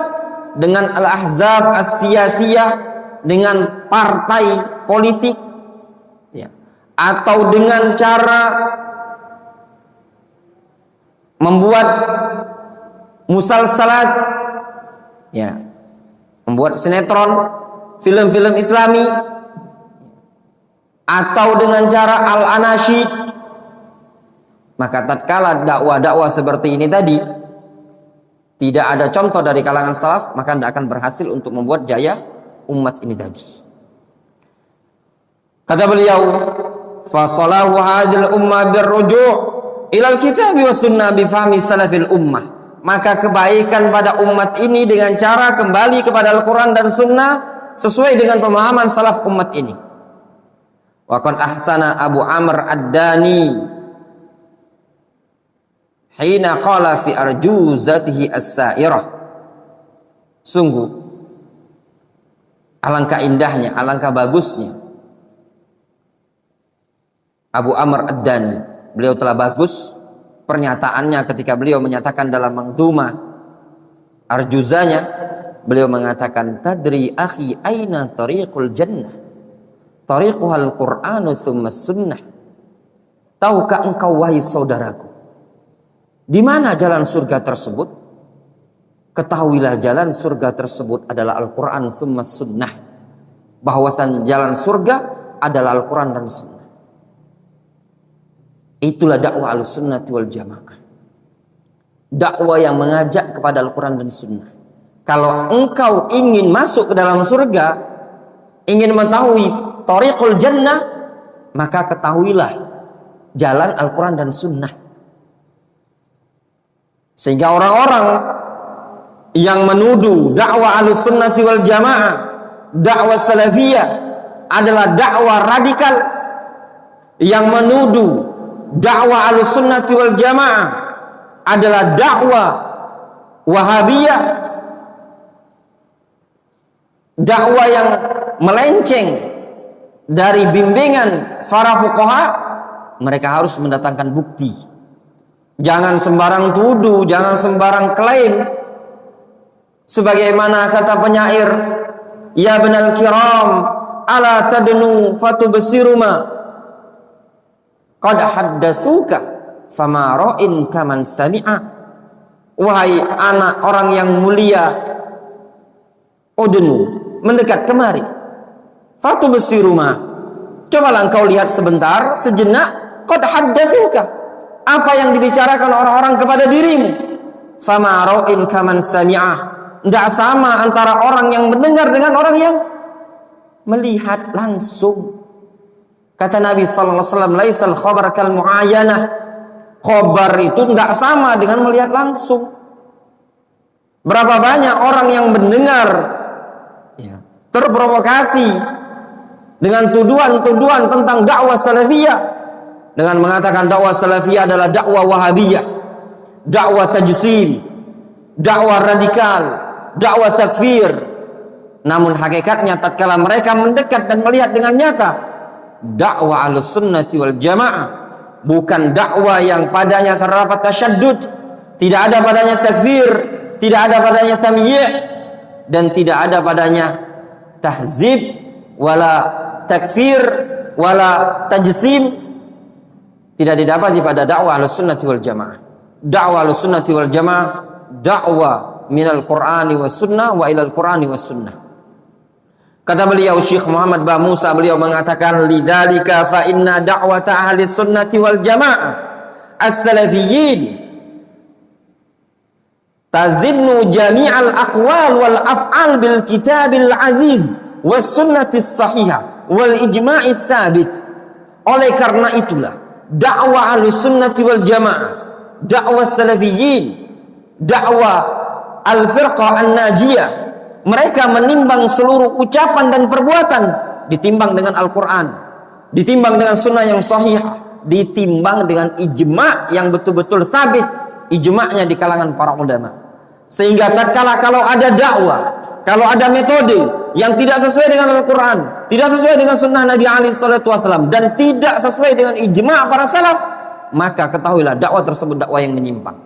dengan al-ahzab as-siyasiyah, dengan partai politik, ya, atau dengan cara membuat musalsalat, ya, membuat sinetron, film-film Islami, atau dengan cara al-anasyid. Maka tatkala dakwah-dakwah seperti ini tadi tidak ada contoh dari kalangan salaf, maka tidak akan berhasil untuk membuat jaya umat ini tadi. Kata beliau, fasalahu hadhil ummah birruju' ilal kitabi was sunnah bi fahmi salafil ummah. Maka kebaikan pada umat ini dengan cara kembali kepada Al-Quran dan Sunnah sesuai dengan pemahaman salaf umat ini. Wa qad ahsana Abu Amr Ad-Dani hina qala fi arjuzatihi as-sa'irah. Sungguh alangkah indahnya, alangkah bagusnya Abu Amr Ad-Dani. Beliau telah bagus pernyataannya ketika beliau menyatakan dalam manzumah arjuzanya, beliau mengatakan, tadri akhi aina tariqul jannah, tariquhal qur'anu thumma sunnah. Tahukah engkau wahai saudaraku, di mana jalan surga tersebut? Ketahuilah jalan surga tersebut adalah Al-Quran thumma sunnah. Bahwasan jalan surga adalah Al-Quran dan Sunnah. Itulah dakwah Ahlussunnah wal Jamaah. Dakwah yang mengajak kepada Al-Quran dan Sunnah. Kalau engkau ingin masuk ke dalam surga, ingin mengetahui tariqul jannah, maka ketahuilah jalan Al-Quran dan Sunnah. Sehingga orang-orang yang menuduh dakwah Ahlussunnah wal Jamaah, dakwah salafiyah adalah dakwah radikal, yang menuduh dakwah Ahlussunnah wal Jamaah adalah dakwah Wahabiyah, dakwah yang melenceng dari bimbingan para fuqaha, mereka harus mendatangkan bukti. Jangan sembarang tuduh, jangan sembarang klaim. Sebagaimana kata penyair, ya benal kiram ala tadnu fatubsiruma qad haddatsuka fama ra'in kaman sami'a. Wahai anak orang yang mulia, udnu, mendekat kemari, fatubsiruma, cobalah engkau lihat sebentar, sejenak, qad haddatsuka, apa yang dibicarakan orang-orang kepada dirimu. Fama ra'in kaman sami'a, tidak sama antara orang yang mendengar dengan orang yang melihat langsung. Kata Nabi sallallahu alaihi wasallam, laisal khabar kal muayyanah. Khabar itu tidak sama dengan melihat langsung. Berapa banyak orang yang mendengar terprovokasi dengan tuduhan-tuduhan tentang dakwah salafiyah dengan mengatakan dakwah salafiyah adalah dakwah wahabiyah, dakwah tajsim, dakwah radikal, dakwah takfir. Namun hakikatnya tatkala mereka mendekat dan melihat dengan nyata, dakwah Ahlussunnah wal Jamaah bukan dakwah yang padanya terdapat tasyaddud, tidak ada padanya takfir, tidak ada padanya tamyi', dan tidak ada padanya tahzib wala takfir wala tajsim. Tidak didapati pada dakwah Ahlussunnah wal Jamaah. Dakwah Ahlussunnah wal Jamaah dakwah minal Qur'ani was sunnah wa ilal Qur'ani was sunnah. Kata beliau Syekh Muhammad Ba Musa, beliau mengatakan, lidzalika fa inna da'wata ahli sunnati wal jamaah as-salafiyyin tazinnu jami'al aqwal wal af'al bil kitabil aziz was sunnatis sahihah wal ijma'is sabit. Oleh karena itulah dakwah ahli sunnati wal jamaah, dakwah salafiyyin, dakwah al-firqah an-najiyah, mereka menimbang seluruh ucapan dan perbuatan, ditimbang dengan Al-Quran, ditimbang dengan sunnah yang sahih, ditimbang dengan ijma' yang betul-betul sabit, ijma'nya di kalangan para ulama. Sehingga tatkala kalau ada dakwah, kalau ada metode yang tidak sesuai dengan Al-Quran, tidak sesuai dengan sunnah Nabi SAW, dan tidak sesuai dengan ijma' para salaf, maka ketahuilah dakwah tersebut dakwah yang menyimpang.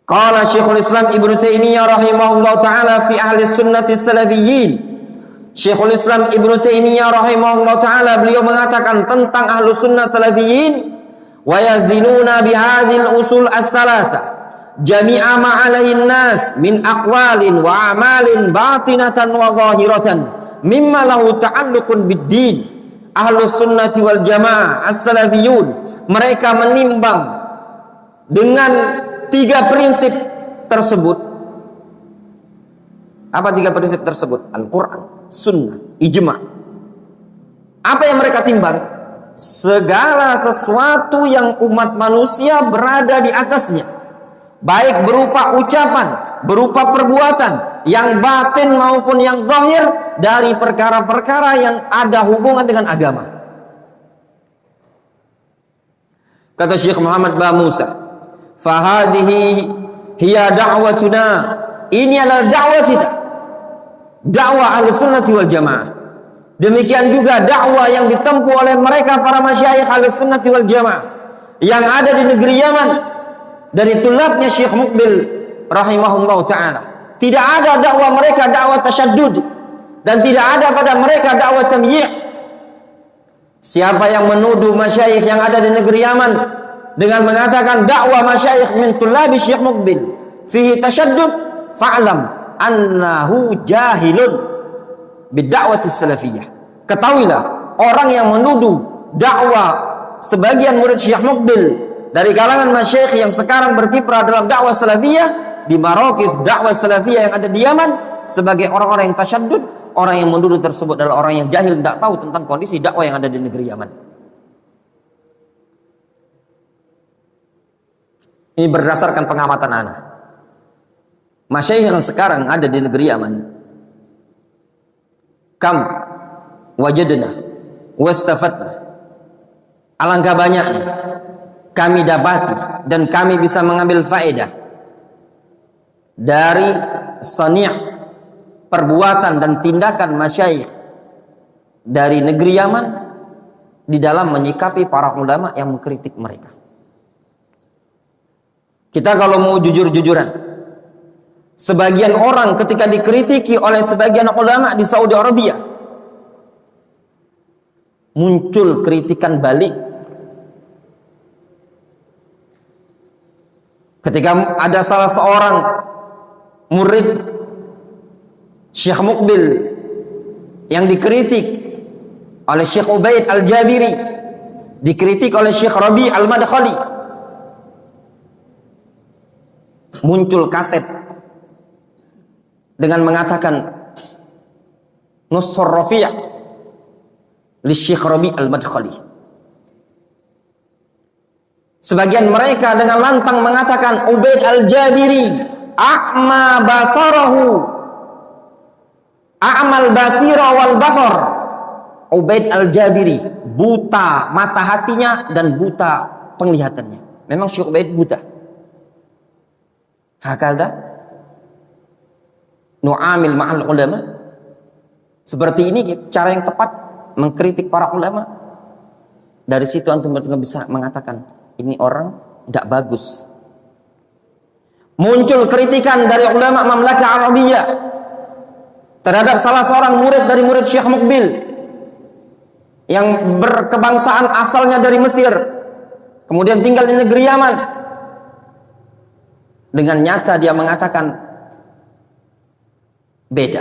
Qala Syekhul Islam Ibnu Taimiyah rahimahullah ta'ala fi ahli sunnati salafiyyin. Syekhul Islam Ibnu Taimiyah rahimahullah ta'ala beliau mengatakan tentang ahlu sunnah salafiyyin, wa yazinuna bihadhil usul as-thalatha jami'a ma 'alaihi an-nas min aqwalin wa a'malin batinatan wa zahiratan mimma lahu ta'alluqun bid-din. Ahlu sunnati wal jamaah as-salafiyyun, mereka menimbang dengan tiga prinsip tersebut. Apa tiga prinsip tersebut? Al-Quran, Sunnah, Ijma'. Apa yang mereka timbang? Segala sesuatu yang umat manusia berada di atasnya, baik berupa ucapan, berupa perbuatan, yang batin maupun yang zahir, dari perkara-perkara yang ada hubungan dengan agama. Kata Syekh Muhammad Ba Musa, "Fahadihi hiya da'watuna." Ini adalah dakwah kita, dakwah Ahlussunnati wal Jamaah. Demikian juga dakwah yang ditempuh oleh mereka para masyayikh Ahlussunnati wal Jamaah yang ada di negeri Yaman dari tulabnya Syekh Muqbil rahimahullah ta'ala. Tidak ada dakwah mereka dakwah tasyaddud, dan tidak ada pada mereka dakwah tamyi'. Siapa yang menuduh masyayikh yang ada di negeri Yaman dengan mengatakan dakwah masyayikh min tulabi Syekh Muqbil fihi tasyaddud, fa'lam annahu jahilun bidda'wati salafiyah. Ketahuilah, orang yang menuduh dakwah sebagian murid Syekh Muqbil dari kalangan masyayikh yang sekarang berkiprah dalam dakwah salafiyah di marokis dakwah salafiyah yang ada di Yaman sebagai orang-orang yang tasyaddud, orang yang menuduh tersebut adalah orang yang jahil, tidak tahu tentang kondisi dakwah yang ada di negeri Yaman. Ini berdasarkan pengamatan ana. Masyayikh yang sekarang ada di negeri Yaman, kam wajadna wastafatna, alangkah banyaknya kami dapati dan kami bisa mengambil faedah dari sani' perbuatan dan tindakan masyayikh dari negeri Yaman di dalam menyikapi para ulama yang mengkritik mereka. Kita kalau mau jujur-jujuran, sebagian orang ketika dikritiki oleh sebagian ulama di Saudi Arabia, muncul kritikan balik. Ketika ada salah seorang murid Syekh Muqbil yang dikritik oleh Syekh Ubaid Al-Jabiri, dikritik oleh Syekh Rabi Al-Madkhali, muncul kaset dengan mengatakan Nusur Rafi' li Syekh Rabi Al-Madkhali. Sebagian mereka dengan lantang mengatakan Ubaid Al-Jabiri a'ma basarahu, a'mal basira wal basar. Ubaid Al-Jabiri buta mata hatinya dan buta penglihatannya. Memang Syekh Ubaid buta. Hakada nu'amil ma'al ulama. Seperti ini cara yang tepat mengkritik para ulama. Dari situ antum bisa mengatakan ini orang tidak bagus. Muncul kritikan dari ulama Mamlakah Arabiyah terhadap salah seorang murid dari murid Syekh Muqbil yang berkebangsaan asalnya dari Mesir, kemudian tinggal di negeri Yaman. Dengan nyata dia mengatakan beda.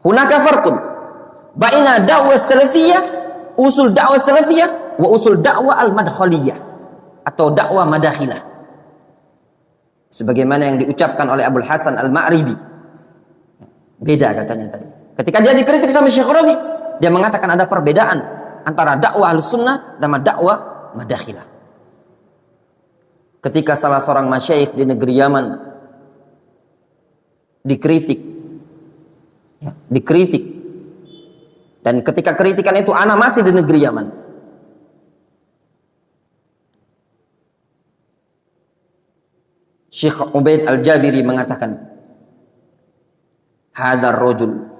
Hunaka farqun baina dakwah salafiyah, usul dakwah salafiyah, wa usul dakwah al-madkhaliyah atau dakwah madakhilah. Sebagaimana yang diucapkan oleh Abul Hasan Al-Ma'ribi. Beda katanya tadi. Ketika dia dikritik sama Syekh Rabi, dia mengatakan ada perbedaan antara dakwah al-sunnah dan dakwah madakhilah. Ketika salah seorang masyayikh di negeri Yaman dikritik, dan ketika kritikan itu ana masih di negeri Yaman, Syekh Ubaid Al-Jabiri mengatakan, hadar rajul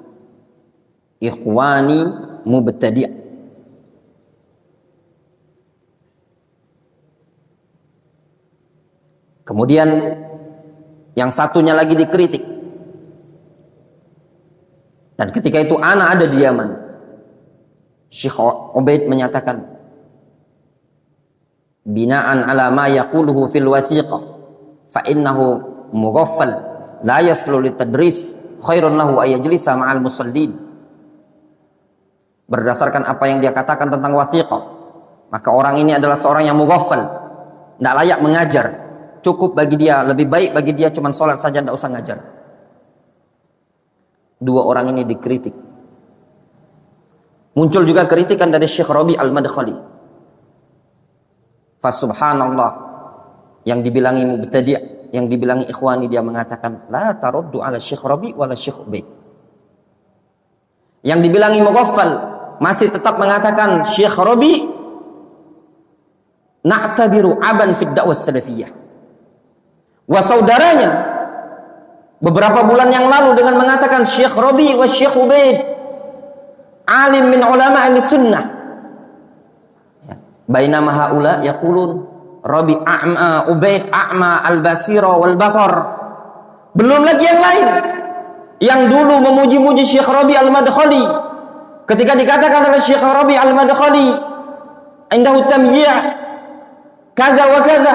ikhwani mubtadi'. Kemudian yang satunya lagi dikritik. Dan ketika itu ana ada di Yaman. Syekh Ubaid menyatakan, bina'an ala ma yaquluhu fil wasiqah fa innahu mughaffal la yaslu litadris khairun lahu ayajlisa ma'al musallin. Berdasarkan apa yang dia katakan tentang wasiqah, maka orang ini adalah seorang yang mughaffal, tidak layak mengajar. cukup bagi dia, lebih baik bagi dia cuman sholat saja, tidak usah ngajar. Dua orang ini dikritik. Muncul juga kritikan dari Syekh Rabi Al-Madkhali. Fasubhanallah, yang dibilangi mubtadi', yang dibilangi ikhwani, dia mengatakan la taruddu ala Syekh Rabi wala Syekh Ubaid. Yang dibilangi mughaffal masih tetap mengatakan Syekh Rabi na'tabiru aban fid da'wah salafiyah. Wa saudaranya beberapa bulan yang lalu dengan mengatakan Syekh Rabi wa Syekh Ubaid alim min ulama ahli sunnah. Bainama haula yaqulun Rabi a'ma Ubaid a'ma al-basira wal basar. Belum lagi yang lain yang dulu memuji-muji Syekh Rabi Al-Madkhali ketika dikatakan oleh Syekh Rabi Al-Madkhali indahu tamyi' kaza wa kaza,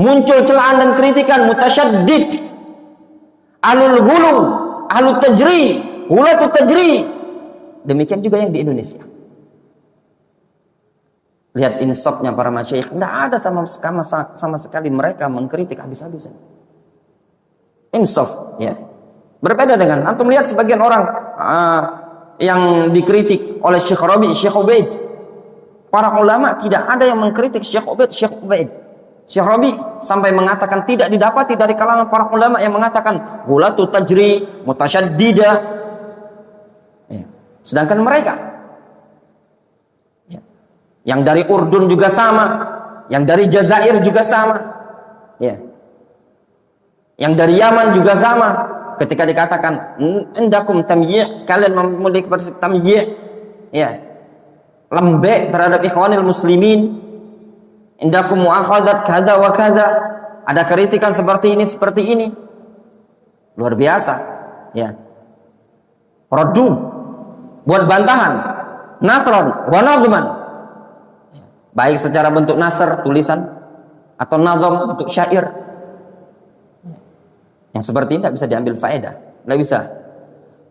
muncul celaan dan kritikan mutasyaddid, ahlul ghulu, ahlut tajri, hulatut tajri. Demikian juga yang di Indonesia. Lihat insafnya para masyayikh, tidak ada sama sekali mereka mengkritik habis-habisan. Insaf, ya. Berbeda dengan antum lihat sebagian orang yang dikritik oleh Syekh Rabi, Syekh Ubaid. Para ulama tidak ada yang mengkritik Syekh Ubaid, Syekh Ubaid. Syekh Rabi sampai mengatakan tidak didapati dari kalangan para ulama yang mengatakan hulatu tajri, mutasyaddidah. Ya. Sedangkan mereka ya, yang dari Urdun juga sama, yang dari Jazair juga sama, ya. Yang dari Yaman juga sama. Ketika dikatakan indakum tamyi', kalian memiliki tamyi', ya, lembek terhadap ikhwanil muslimin, indakum mu'akhadat kadza wa kadza, ada kritikan seperti ini, luar biasa, ya. Raddu, buat bantahan, nasron wa nazman, baik secara bentuk nasr tulisan atau nazam bentuk syair. Yang seperti ini tidak bisa diambil faedah, tidak bisa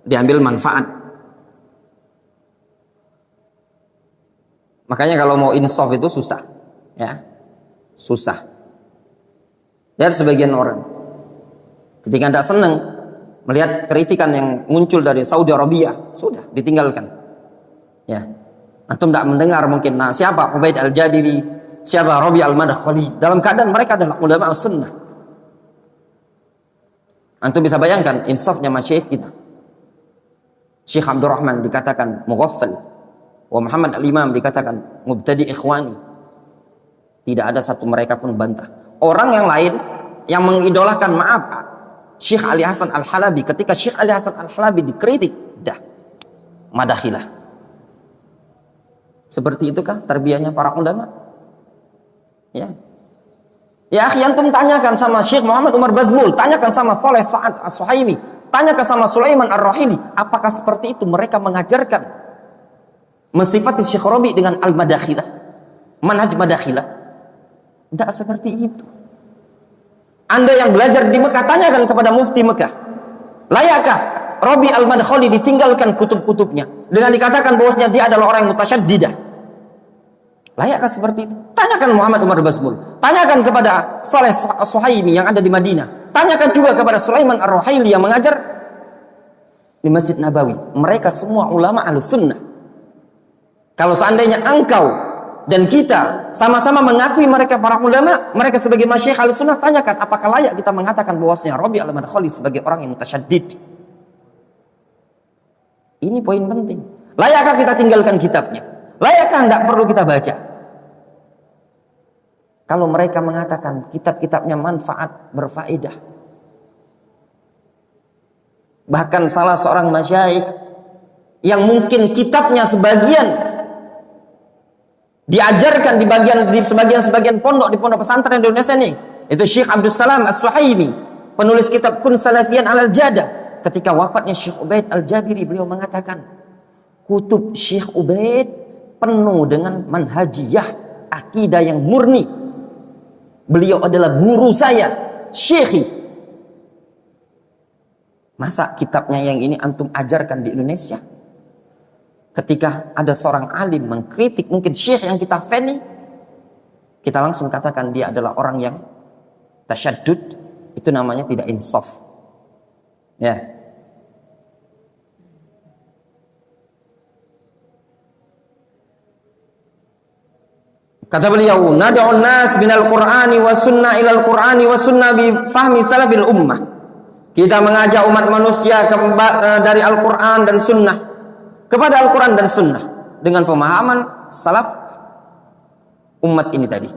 diambil manfaat. Makanya kalau mau insaf itu susah, ya, susah. Lihat sebagian orang ketika tidak senang melihat kritikan yang muncul dari Saudi Arabia, sudah ditinggalkan. Ya, antum tidak mendengar mungkin siapa Ubaid Al-Jabiri, siapa Rabi Al-Madkhali, dalam keadaan mereka adalah ulama sunnah. Antum bisa bayangkan insafnya masyayikh kita. Syekh Abdul Rahman dikatakan mughaffal, wa Muhammad Al-Imam dikatakan mubtadi' ikhwani. Tidak ada satu mereka pun bantah. Orang yang lain yang mengidolakan, maaf, Syekh Ali Hasan Al-Halabi, ketika Syekh Ali Hasan Al-Halabi dikritik, dah madakhilah. Seperti itukah tarbiyahnya para ulama? Ya. Ya akhi, antum tanyakan sama Syekh Muhammad Umar Bazmul, tanyakan sama Saleh Sa'ad As-Suhaimi, tanyakan sama Sulaiman Ar-Rahili, apakah seperti itu mereka mengajarkan mensifati Syekh Rabi dengan al-madakhilah, manhaj madakhilah? Tidak seperti itu. Anda yang belajar di Mekah, tanyakan kepada mufti Mekah, layakkah Rabi Al-Madkhali ditinggalkan kutub-kutubnya dengan dikatakan bahwasanya dia adalah orang yang mutasyaddidah? Layakkah seperti itu? Tanyakan Muhammad Umar Bazmul, tanyakan kepada Saleh Suhaimi yang ada di Madinah, tanyakan juga kepada Sulaiman Ar-Ruhaili yang mengajar di Masjid Nabawi. Mereka semua ulama Ahlus Sunnah. Kalau seandainya engkau dan kita sama-sama mengakui mereka para ulama, mereka sebagai masyayikh Ahlus Sunnah, tanyakan apakah layak kita mengatakan bahwasanya Rabi Al-Madkhali sebagai orang yang mutasyaddid. Ini poin penting. Layakkah kita tinggalkan kitabnya? Layakkah tidak perlu kita baca? Kalau mereka mengatakan kitab-kitabnya manfaat, berfaedah. Bahkan salah seorang masyayikh yang mungkin kitabnya sebagian diajarkan di sebagian pondok, di pondok pesantren di Indonesia ini, itu Syekh Abdul Salam As-Suhaimi, penulis kitab Kun Salafiyan Al-Jadah. Ketika wafatnya Syekh Ubaid Al-Jabiri, beliau mengatakan kutub Syekh Ubaid penuh dengan manhajiyah, akidah yang murni. Beliau adalah guru saya, syekhi. Masa kitabnya yang ini antum ajarkan di Indonesia? Ketika ada seorang alim mengkritik mungkin syekh yang kita fani, kita langsung katakan dia adalah orang yang Tasyaddud itu namanya tidak insaf. Ya. Kata beliau, nad'un nas binal Qur'ani wa sunnah ilal Qur'ani wa sunnah bi fahmi salafil ummah. Kita mengajak umat manusia dari Al-Qur'an dan sunnah kepada Al-Qur'an dan sunnah dengan pemahaman salaf umat ini tadi.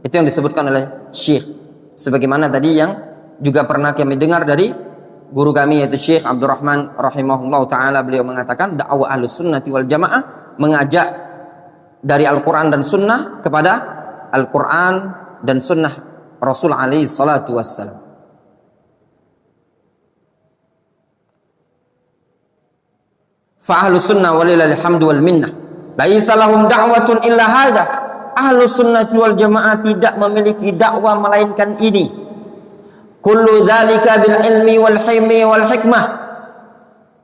Itu yang disebutkan oleh Syekh. Sebagaimana tadi yang juga pernah kami dengar dari guru kami yaitu Syekh Abdurrahman rahimahullah ta'ala, beliau mengatakan dakwah Ahlus Sunnati wal Jamaah mengajak dari Al-Quran dan Sunnah kepada Al-Quran dan Sunnah Rasul alaihi salatu wassalam. Fa'ahlus sunnah walillahil hamdu wal minnah laisa lahum da'watun illa hadha. Ahlus sunnati wal jamaah tidak memiliki dakwah melainkan ini. Kullu dzalika bil ilmi wal hilmi wal hikmah.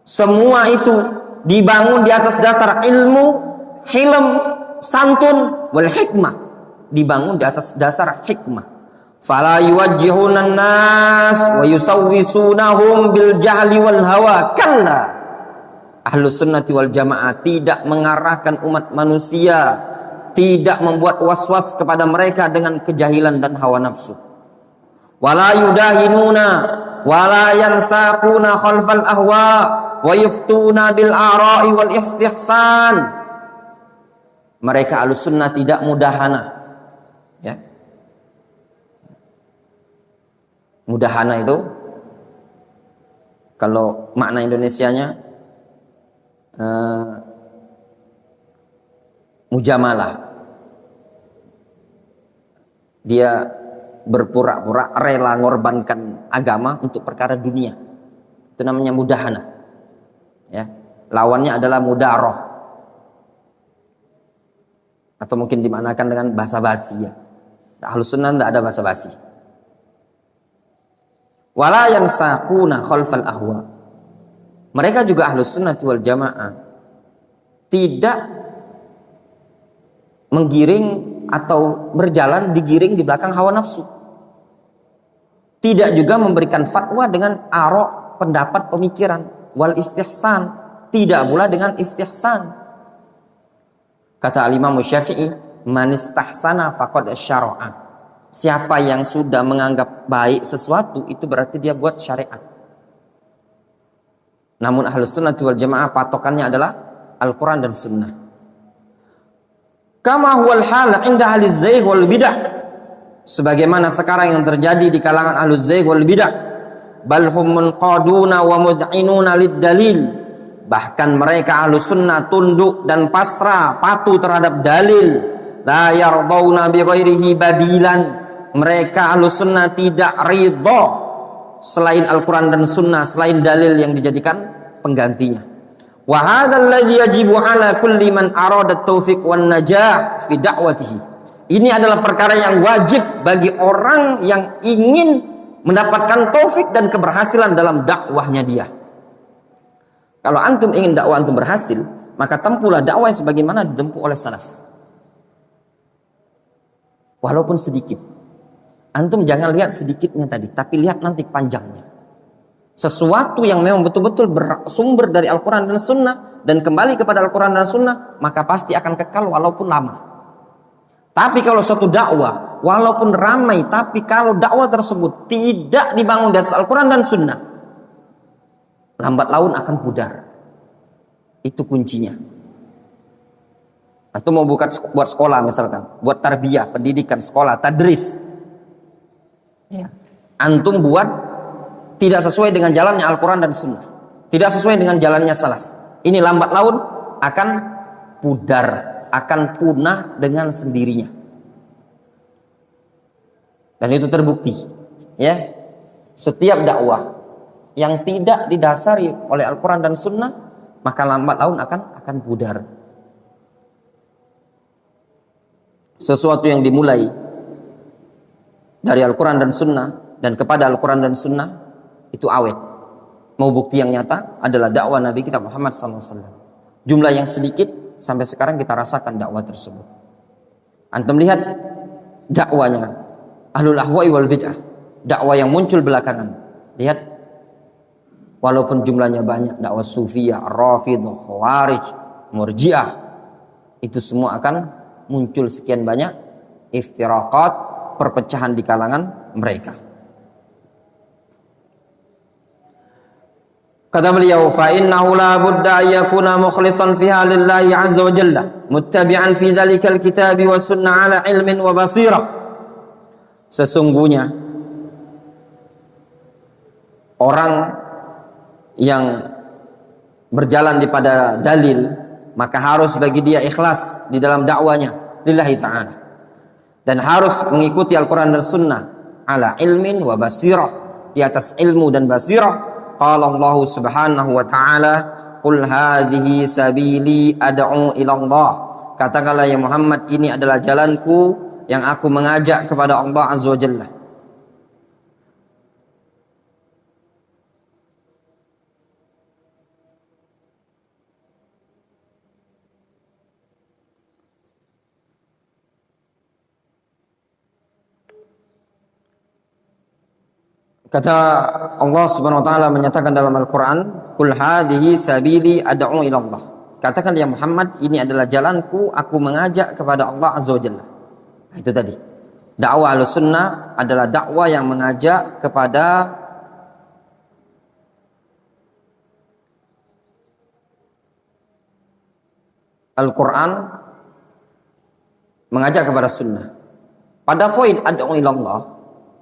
Semua itu dibangun di atas dasar ilmu, hilm, santun, wal hikmah, dibangun di atas dasar hikmah. Fala yuwajjihuna an-nas wa yusawwisunahum bil jahli wal hawa. Kalla. Ahlus sunnati wal jamaah tidak mengarahkan umat manusia, tidak membuat was-was kepada mereka dengan kejahilan dan hawa nafsu. Wala yudahinuna wala yansaquna khalfal ahwa wa yuftuna bil ara'i wal istihsan. Mereka Ahlus Sunnah tidak mudahana, ya. Mudahana itu kalau makna Indonesianya mujamalah. Dia berpura-pura rela ngorbankan agama untuk perkara dunia. Itu namanya mudahana. Ya. Lawannya adalah mudaroh. Atau mungkin dimanakan dengan basa-basi, ya. Ahlus Sunnah tidak ada basa-basi. Wala yansaquna khalfal ahwa. Mereka juga Ahlus Sunnah wal Jamaah tidak menggiring atau berjalan digiring di belakang hawa nafsu. Tidak juga memberikan fatwa dengan arok pendapat pemikiran wal istihsan, tidak pula dengan istihsan. Kata Al-Imam Syafi'i, man istahsana faqad syara'a. Siapa yang sudah menganggap baik sesuatu itu berarti dia buat syariat. Namun Ahlus Sunnah wal Jamaah patokannya adalah Al-Quran dan Sunnah. Kama huwal hal inda ahliz zaigh wal bid'ah. Sebagaimana sekarang yang terjadi di kalangan ahluz zaigh wal bid'ah. Bal hum munqaduna wa mud'inuna lid dalil. Bahkan mereka Ahlus Sunnah tunduk dan pasrah, patuh terhadap dalil. La yardawna bi ghairihi badilan. Mereka Ahlus Sunnah tidak ridha selain Al-Quran dan Sunnah, selain dalil yang dijadikan penggantinya. Wa hadzal ladzi yajibu ala kulli man arada at-taufiq wan najah fi da'watihi. Ini adalah perkara yang wajib bagi orang yang ingin mendapatkan taufik dan keberhasilan dalam dakwahnya dia. Kalau antum ingin dakwah antum berhasil, maka tempuhlah dakwah yang sebagaimana ditempuh oleh salaf. Walaupun sedikit. Antum jangan lihat sedikitnya tadi, tapi lihat nanti panjangnya. Sesuatu yang memang betul-betul bersumber dari Al-Quran dan Sunnah dan kembali kepada Al-Quran dan Sunnah, maka pasti akan kekal walaupun lama. Tapi kalau suatu dakwah, walaupun ramai, tapi kalau dakwah tersebut tidak dibangun di atas Al-Quran dan Sunnah, lambat laun akan pudar. Itu kuncinya. Antum mau buat sekolah misalkan, buat tarbiyah, pendidikan, sekolah, tadris. Ya. Antum buat tidak sesuai dengan jalannya Al-Quran dan Sunnah, tidak sesuai dengan jalannya salaf. Ini lambat laun akan pudar, akan punah dengan sendirinya. Dan itu terbukti. Ya, setiap dakwah yang tidak didasari oleh Al-Quran dan Sunnah, maka lambat laun akan pudar. Sesuatu yang dimulai dari Al-Quran dan Sunnah dan kepada Al-Quran dan Sunnah itu awet. Mau bukti yang nyata adalah dakwah Nabi kita Muhammad SAW. Jumlah yang sedikit sampai sekarang kita rasakan dakwah tersebut. Antum lihat dakwanya Ahlul Ahwa'i wal Bid'ah. dakwah yang muncul belakangan. Lihat, walaupun jumlahnya banyak, dakwah Sufiyah, Rafidhah, Khawarij, Murji'ah, itu semua akan muncul sekian banyak iftiraqat, perpecahan di kalangan mereka. Kata beliau, fa innahu la budda an yakuna mukhlishan fiha lillahi azza wa jalla, muttabi'an fi dzalikal kitabi wa sunnah ala ilmin wa basirah. Sesungguhnya orang yang berjalan di pada dalil, maka harus bagi dia ikhlas di dalam dakwanya lillahi ta'ala, dan harus mengikuti Al-Quran dan Sunnah ala ilmin wa basirah, di atas ilmu dan basirah. Qala Allah subhanahu wa ta'ala, qul hadhihi sabili ad'u ila Allah. Katakanlah ya Muhammad, ini adalah jalanku yang aku mengajak kepada Allah azza wa jalla. Kata Allah Subhanahu wa taala menyatakan dalam Al-Qur'an, "Qul hadhihi sabili ad'u ila Allah." Katakan ya Muhammad, ini adalah jalanku, aku mengajak kepada Allah Azza wa Jalla. Itu tadi. Dakwah Ahlussunnah adalah dakwah yang mengajak kepada Al-Qur'an, mengajak kepada sunnah. Pada poin ad'u ila Allah,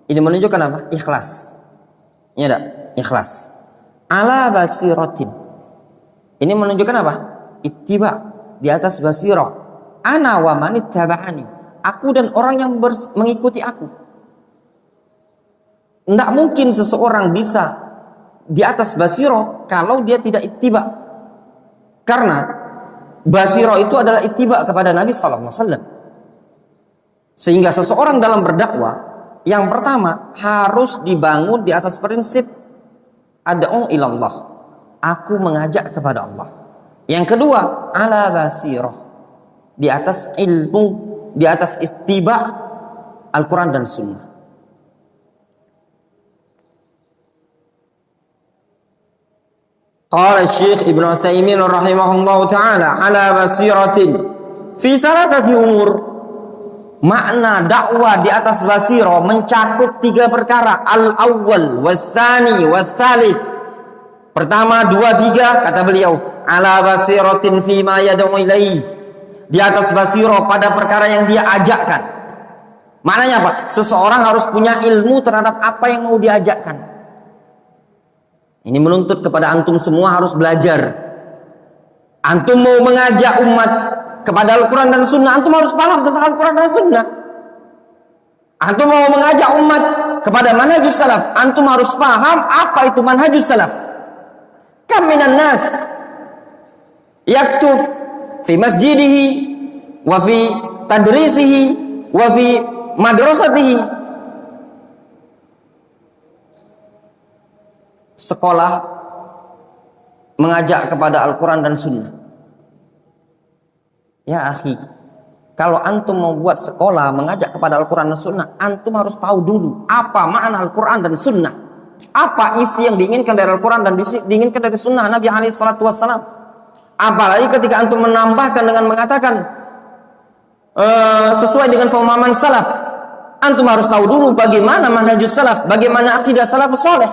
ini menunjukkan apa? Ikhlas. Ya enggak? Ikhlas. Ala basiratin. Ini menunjukkan apa? Ittiba, di atas basirah. Ana wa man ittaba'ani. Aku dan orang yang mengikuti aku. Enggak mungkin seseorang bisa di atas basirah kalau dia tidak ittiba. Karena basirah itu adalah ittiba kepada Nabi sallallahu alaihi wasallam. Sehingga seseorang dalam berdakwah, yang pertama harus dibangun di atas prinsip ad'u ilallah, aku mengajak kepada Allah. Yang kedua, ala basirah, di atas ilmu, di atas ittiba Al-Quran dan Sunnah. Qala Syekh Ibnu Utsaimin rahimahullahu taala, ala basiratin fi salasati umur. Makna dakwah di atas basirah mencakup 3 perkara. Al-awwal, was-tsani, was-tsalits. Pertama, 2, 3, kata beliau, ala basiratin fi ma yad'u ilaihi. Di atas basirah pada perkara yang dia ajakkan. Maknanya apa? Seseorang harus punya ilmu terhadap apa yang mau diajakkan. Ini menuntut kepada antum semua harus belajar. Antum mau mengajak umat kepada Al-Quran dan Sunnah, antum harus paham tentang Al-Quran dan Sunnah. Antum mau mengajak umat kepada manhajus salaf, antum harus paham apa itu manhajus salaf. Kam minan nas yaktuf fi masjidihi wa fi tadrisihi wa fi madrasatihi. Sekolah mengajak kepada Al-Quran dan Sunnah. Ya akhi, kalau antum mau buat sekolah mengajak kepada Al-Quran dan Sunnah, antum harus tahu dulu apa makna Al-Quran dan Sunnah, apa isi yang diinginkan dari Al-Quran dan diinginkan dari Sunnah Nabi SAW. Apalagi ketika antum menambahkan dengan mengatakan sesuai dengan pemahaman salaf, antum harus tahu dulu bagaimana manhajus salaf, bagaimana akidah salafus saleh.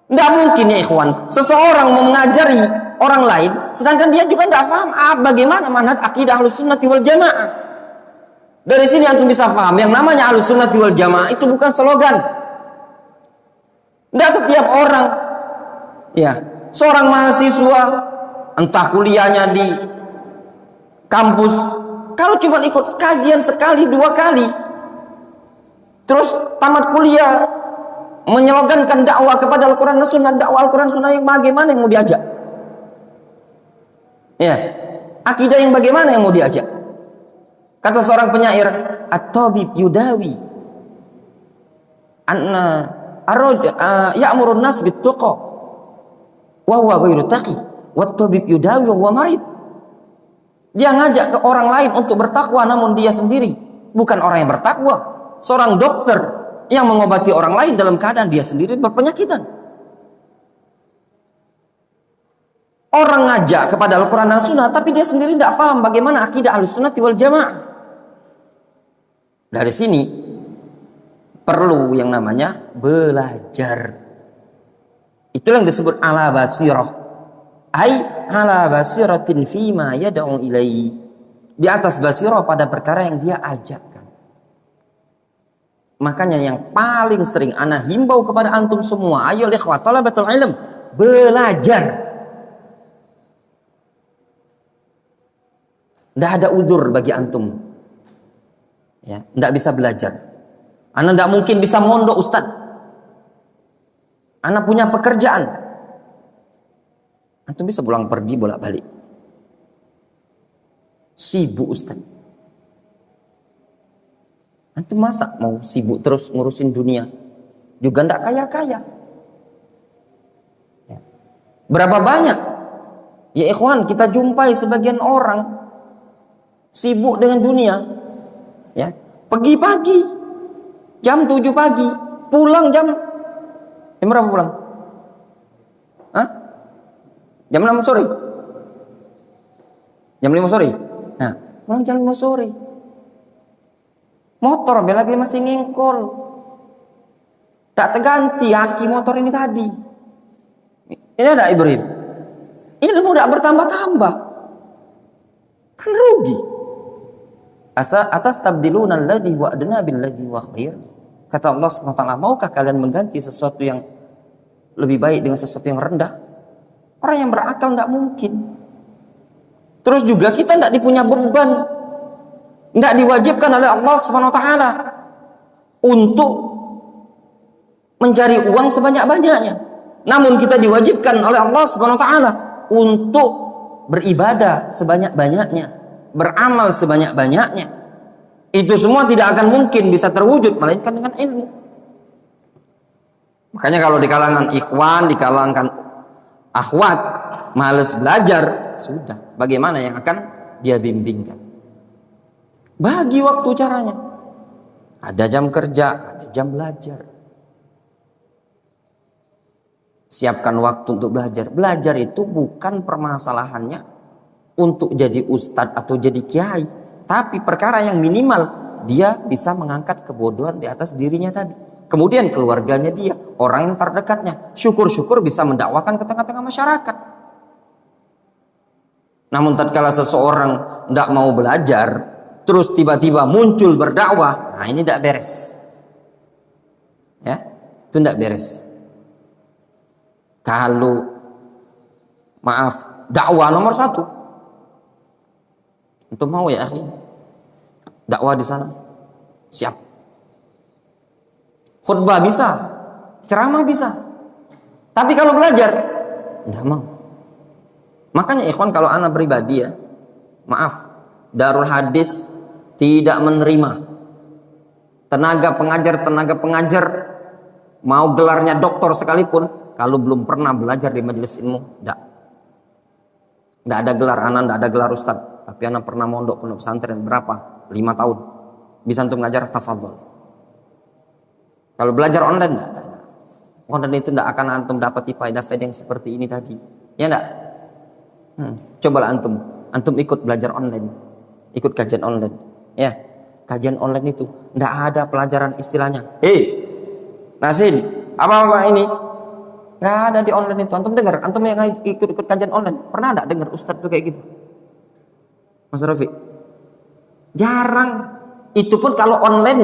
Tidak mungkin ya ikhwan, seseorang mau mengajari orang lain sedangkan dia juga tidak paham bagaimana manhaj akidah Ahlussunnati wal Jamaah. Dari sini antum bisa paham yang namanya Ahlussunnati wal Jamaah itu bukan slogan. Tidak setiap orang, ya, seorang mahasiswa entah kuliahnya di kampus, kalau cuma ikut kajian sekali 2 kali terus tamat kuliah menyelogankan dakwah kepada Al-Quran dan Sunnah, dakwah Al-Quran dan Sunnah yang bagaimana yang mau diajak? Ya, akidah yang bagaimana yang mau diajak? Kata seorang penyair, at-tabib yudawi anna ya'murun nas bit-tuqa wa huwa ghairu taqi wat-tabib yudawi wa huwa marid. Dia ngajak ke orang lain untuk bertakwa namun dia sendiri bukan orang yang bertakwa. Seorang dokter yang mengobati orang lain dalam keadaan dia sendiri berpenyakitan. Orang ngajak kepada Al-Quran dan Sunnah, tapi dia sendiri tidak paham bagaimana akidah Ahlussunnah wal Jamaah. Dari sini perlu yang namanya belajar. Itulah yang disebut ala basirah. Ai ala basiratin fima yad'u ilaihi. Di atas basirah pada perkara yang dia ajakkan. Makanya yang paling sering ana himbau kepada antum semua, ayo ikhwat talabatul ilm, belajar. Tidak ada udzur bagi antum. Ya, tidak bisa belajar. Ana tidak mungkin bisa mondok ustaz. Ana punya pekerjaan. Antum bisa pulang pergi bolak-balik. Sibuk ustaz. Antum masa mau sibuk terus ngurusin dunia? Juga ndak kaya-kaya. Ya. Berapa banyak? Ya ikhwan, kita jumpai sebagian orang sibuk dengan dunia. Ya, pergi pagi, jam 7 pagi, pulang jam berapa pulang? Hah? Jam 6 sore? Jam 5 sore? Nah, pulang jam 5 sore. Motor bela lagi masih ngengkol. Tak terganti aki motor ini tadi. Ini ada Ibrahim. Ilmu tidak bertambah-tambah. Kan rugi. Atas tabdiluna alladhi wa adna billadhi wa khair. Kata Allah SWT, maukah kalian mengganti sesuatu yang lebih baik dengan sesuatu yang rendah? Orang yang berakal tidak mungkin. Terus juga kita tidak dipunya beban. Tidak diwajibkan oleh Allah SWT untuk mencari uang sebanyak-banyaknya. Namun kita diwajibkan oleh Allah SWT untuk beribadah sebanyak-banyaknya, beramal sebanyak-banyaknya. Itu semua tidak akan mungkin bisa terwujud melainkan dengan ilmu. Makanya kalau di kalangan ikhwan, di kalangan akhwat males belajar, sudah, bagaimana yang akan dia bimbingkan? Bagi waktu caranya. Ada jam kerja, ada jam belajar. Siapkan waktu untuk belajar. Belajar itu bukan permasalahannya untuk jadi ustadz atau jadi kiai, tapi perkara yang minimal dia bisa mengangkat kebodohan di atas dirinya tadi. Kemudian keluarganya dia, orang yang terdekatnya, syukur-syukur bisa mendakwakan ke tengah-tengah masyarakat. Namun tatkala seseorang tidak mau belajar, terus tiba-tiba muncul berdakwah, nah ini tidak beres. Ya, itu tidak beres. Kalau maaf, dakwah nomor 1. Untuk mau ya akhi, dakwah di sana, siap. Khutbah bisa, ceramah bisa. Tapi kalau belajar, tidak mau. Makanya ikhwan, kalau anak pribadi ya, maaf, Darul Hadis tidak menerima tenaga pengajar mau gelarnya doktor sekalipun kalau belum pernah belajar di majelis ilmu. Tidak ada gelar, anak tidak ada gelar ustad, tapi anak pernah mondok pondok pesantren berapa? 5 tahun. Bisa untuk mengajar, tafadhol. Kalau belajar online tidak ada. Online itu tidak akan antum dapat faedah yang seperti ini tadi. Ya enggak? Cobalah antum ikut belajar online, ikut kajian online. Ya, kajian online itu tidak ada pelajaran istilahnya. Nasin, apa ini? Nggak ada di online itu. Antum dengar? Antum yang ikut kajian online pernah tidak dengar ustadz tuh kayak gitu? Mas Rafiq? Jarang. Itu pun kalau online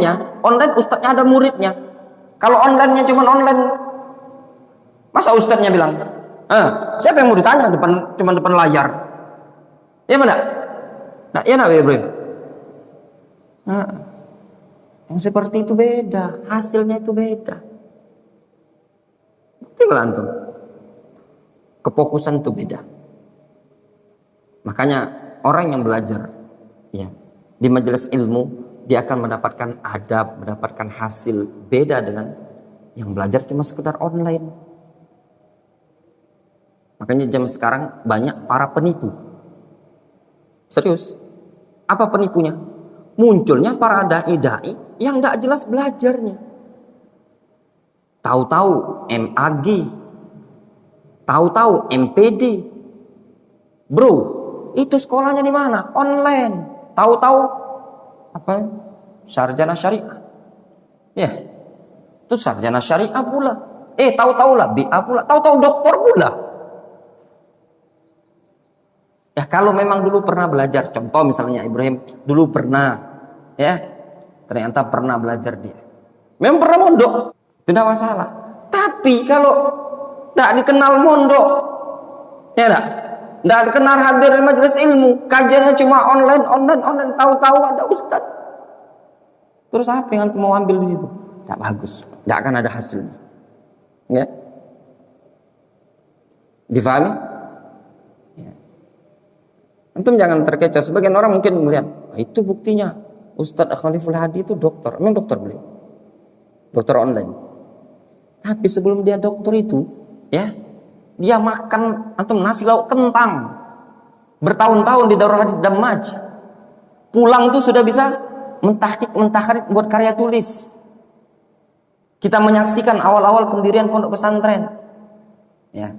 ustadznya ada muridnya. Kalau online-nya cuma online, masa ustadznya bilang, siapa yang mau ditanya cuma depan layar? Ya mana? Nah, ya nak Ibrahim. Nah, yang seperti itu beda, hasilnya itu beda. Tinggal antum. Kefokusan itu beda. Makanya orang yang belajar ya di majelis ilmu, dia akan mendapatkan adab, mendapatkan hasil beda dengan yang belajar cuma sekedar online. Makanya zaman sekarang banyak para penipu. Serius. Apa penipunya? Munculnya para dai-dai yang tidak jelas belajarnya. tahu-tahu MAG, tahu-tahu MPD. Bro, itu sekolahnya di mana? Online. Tahu-tahu apa? Sarjana syariah. Ya. Itu sarjana syariah pula. Tahu-tahu lah BA pula, tahu-tahu doktor pula. Ya kalau memang dulu pernah belajar, contoh misalnya Ibrahim dulu pernah, ya ternyata pernah belajar dia, memang pernah mondok, tidak masalah. Tapi kalau tidak dikenal mondok, ya tidak dikenal hadir di majelis ilmu, kajiannya cuma online, tahu-tahu ada ustad. Terus apa yang aku mau ambil di situ? Tidak bagus, tidak akan ada hasilnya. Ya, difahami? Ya. Antum jangan terkecoh. Sebagian orang mungkin melihat, itu buktinya Ustadz Khaliful Hadi itu dokter. Memang dokter beliau, dokter online. Tapi sebelum dia dokter itu, ya, dia makan antum nasi lauk kentang bertahun-tahun di Darul Hadis Damaj. Pulang itu sudah bisa mentahrik buat karya tulis. Kita menyaksikan awal-awal pendirian pondok pesantren. Ya.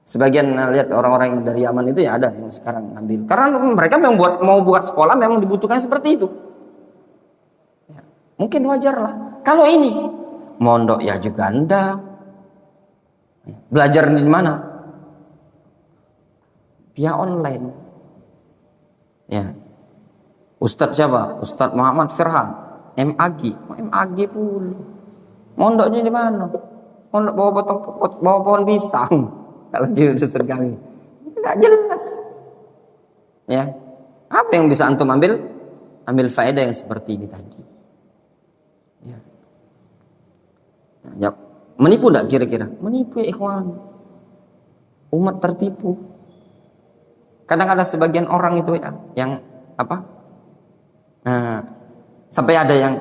Sebagian lihat orang-orang yang dari Yaman itu ya ada yang sekarang ngambil. Karena mereka memang mau buat sekolah memang dibutuhkan seperti itu. Ya. Mungkin wajar lah. Kalau ini mondok ya juga Anda. Ya. Belajar di mana? Via online. Ya. Ustadz siapa? Ustadz Muhammad Firhan, MAG pula. Mondoknya di mana? Mondok bawa pohon pisang. Kalau jurusan kami, tidak jelas. Ya, apa yang bisa antum ambil? Ambil faedah yang seperti ini tadi. Ya. Ya. Menipu tidak kira-kira? Menipu ya ikhwan. Umat tertipu. Kadang ada sebagian orang itu ya, yang apa? Sampai ada yang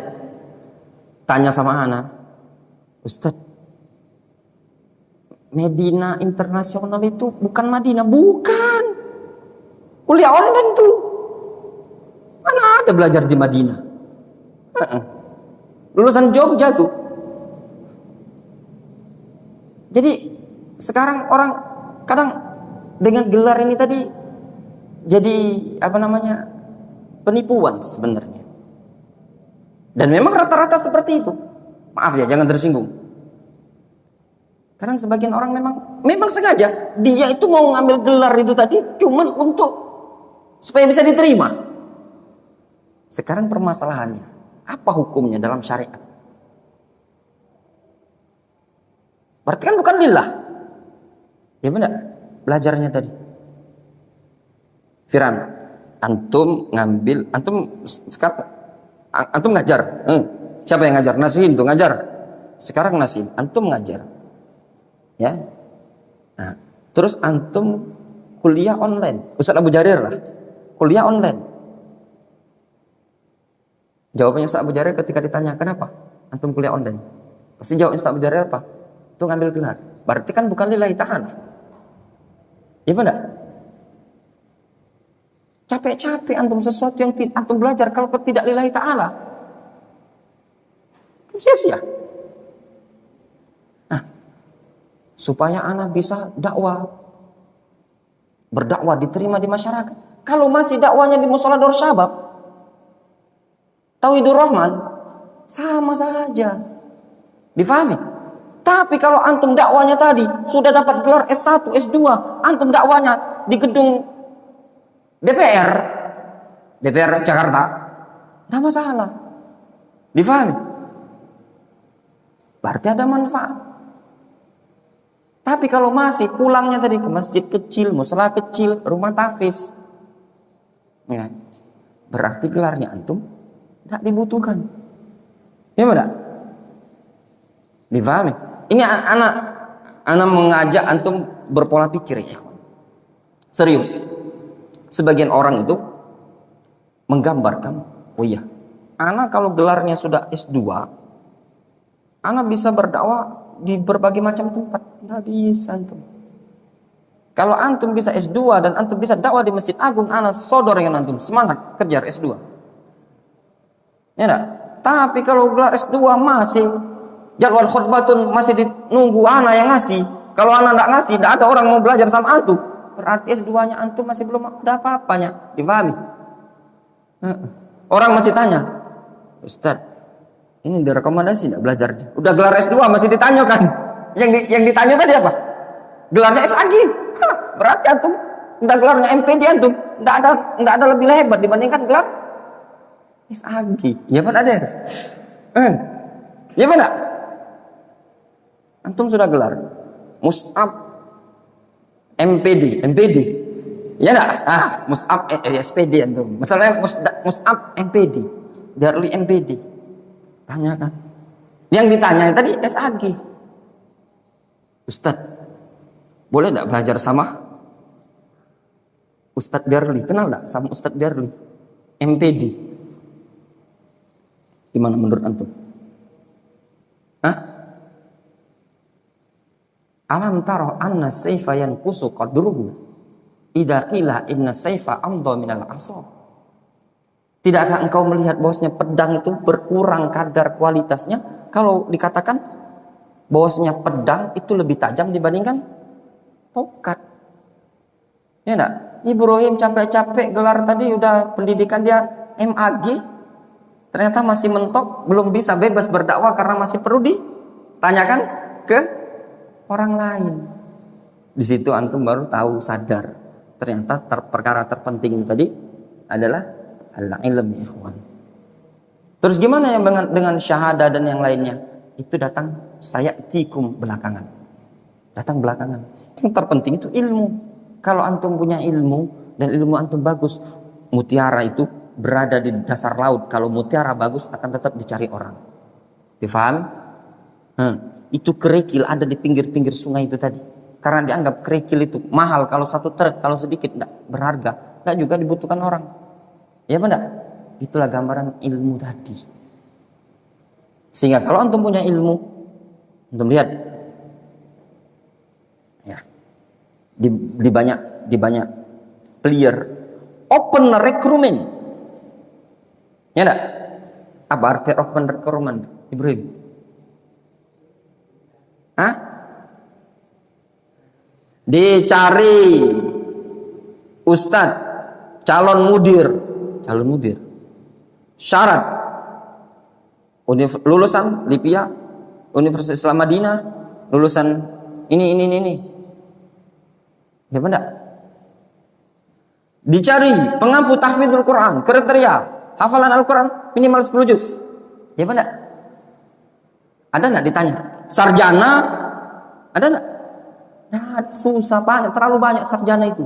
tanya sama ana, Ustadz, Medina Internasional itu bukan Madinah? Bukan. Kuliah online tuh. Mana ada belajar di Madinah? Lulusan Jogja tuh. Jadi sekarang orang kadang dengan gelar ini tadi jadi apa namanya, penipuan sebenarnya. Dan memang rata-rata seperti itu. Maaf ya, jangan tersinggung. Karena sebagian orang memang sengaja dia itu mau ngambil gelar itu tadi cuman untuk supaya bisa diterima. Sekarang permasalahannya, apa hukumnya dalam syariat? Berarti kan bukan lillah. Ya benar, belajarnya tadi. Firan, antum sekarang antum ngajar. Siapa yang ngajar? Nasihin tuh ngajar. Sekarang nasihin, antum ngajar. Ya. Nah, terus antum kuliah online. Ustaz Abu Jarir lah. Kuliah online. Jawabannya Ustaz Abu Jarir ketika ditanya, "Kenapa antum kuliah online?" Pasti jawabnya Ustaz Abu Jarir apa? Itu ngambil gelar. Berarti kan bukan lillahi ta'ala. Iya benar? Capek-capek antum sesuatu yang antum belajar kalau tidak lillahi ta'ala. Sia-sia. Nah, supaya anak bisa berdakwah diterima di masyarakat. Kalau masih dakwanya di Mushola Darus Syabab, Tauhidur Rahman, sama saja. Difahami? Tapi kalau antum dakwanya tadi sudah dapat gelar S1, S2, antum dakwanya di gedung DPR Jakarta, tidak masalah. Difahami? Berarti ada manfaat. Tapi kalau masih pulangnya tadi ke masjid kecil, musala kecil, rumah tahfiz, ya, berarti gelarnya antum tidak dibutuhkan. Ya benar? Difahami? Ini anak mengajak antum berpola pikir ya. Serius. Sebagian orang itu menggambarkan, oh iya, anak kalau gelarnya sudah S2, anak bisa berdakwah di berbagai macam tempat. Nggak bisa antum. Kalau antum bisa S2 dan antum bisa dakwah di Masjid Agung, anak sodor yang antum semangat kejar S2. Ya enggak? Tapi kalau gelar S2 masih Jadwal khutbatun masih nunggu ana yang ngasih. Kalau ana enggak ngasih, enggak ada orang mau belajar sama antum. Berarti S2-nya antum masih belum ada apa-apanya. Difahami? Orang masih tanya, Ustaz, ini direkomendasi enggak belajar? Udah gelar S2 masih ditanya kan? Yang ditanya tadi apa? Gelarnya SAG. Berarti antum enggak gelarnya MPD antum. Enggak ada lebih hebat dibandingkan gelar SAG. Iya Pak Ade? Iya Pak? Antum sudah gelar Mus'ab MPD. Ya enggak? Mus'ab SPD antum. Misalnya Mus'ab MPD, Darli MPD. Tanyakan. Yang ditanya tadi SAG. Ustaz, boleh enggak belajar sama Ustaz Darli? Kenal enggak sama Ustaz Darli? MPD. Gimana menurut antum? Alam taro anna sayfa yanqusu qadruhu idza qila inna sayfa amdha minal asa. Tidakkah engkau melihat bahwasanya pedang itu berkurang kadar kualitasnya kalau dikatakan bahwasanya pedang itu lebih tajam dibandingkan tongkat? Ya enggak? Ibrahim capek-capek gelar tadi udah pendidikan dia MAG, ternyata masih mentok, belum bisa bebas berdakwah karena masih perlu ditanyakan ke orang lain. Di situ antum baru tahu, sadar ternyata perkara terpenting tadi adalah al-ilm, ikhwan. Terus gimana yang dengan syahadah dan yang lainnya? Itu datang sayatikum belakangan. Datang belakangan. Yang terpenting itu ilmu. Kalau antum punya ilmu dan ilmu antum bagus, mutiara itu berada di dasar laut. Kalau mutiara bagus akan tetap dicari orang. Difaham? Itu kerikil ada di pinggir-pinggir sungai itu tadi. Karena dianggap kerikil itu mahal, kalau satu truk, kalau sedikit enggak berharga, enggak juga dibutuhkan orang. Ya benar? Itulah gambaran ilmu tadi. Sehingga kalau antum punya ilmu, antum lihat ya, di banyak player open recruitment. Ya enggak? Apa arti open recruitment, Ibrahim? Dicari ustadz, calon mudir. Syarat lulusan Lipia, Universitas Islam Madinah, lulusan ini. Ya benar? Dicari pengampu tahfidzul Quran, kriteria hafalan Al-Quran minimal 10 juz. Ya benar? Ada enggak ditanya? Sarjana ada enggak? Nah, susah banget, terlalu banyak sarjana itu.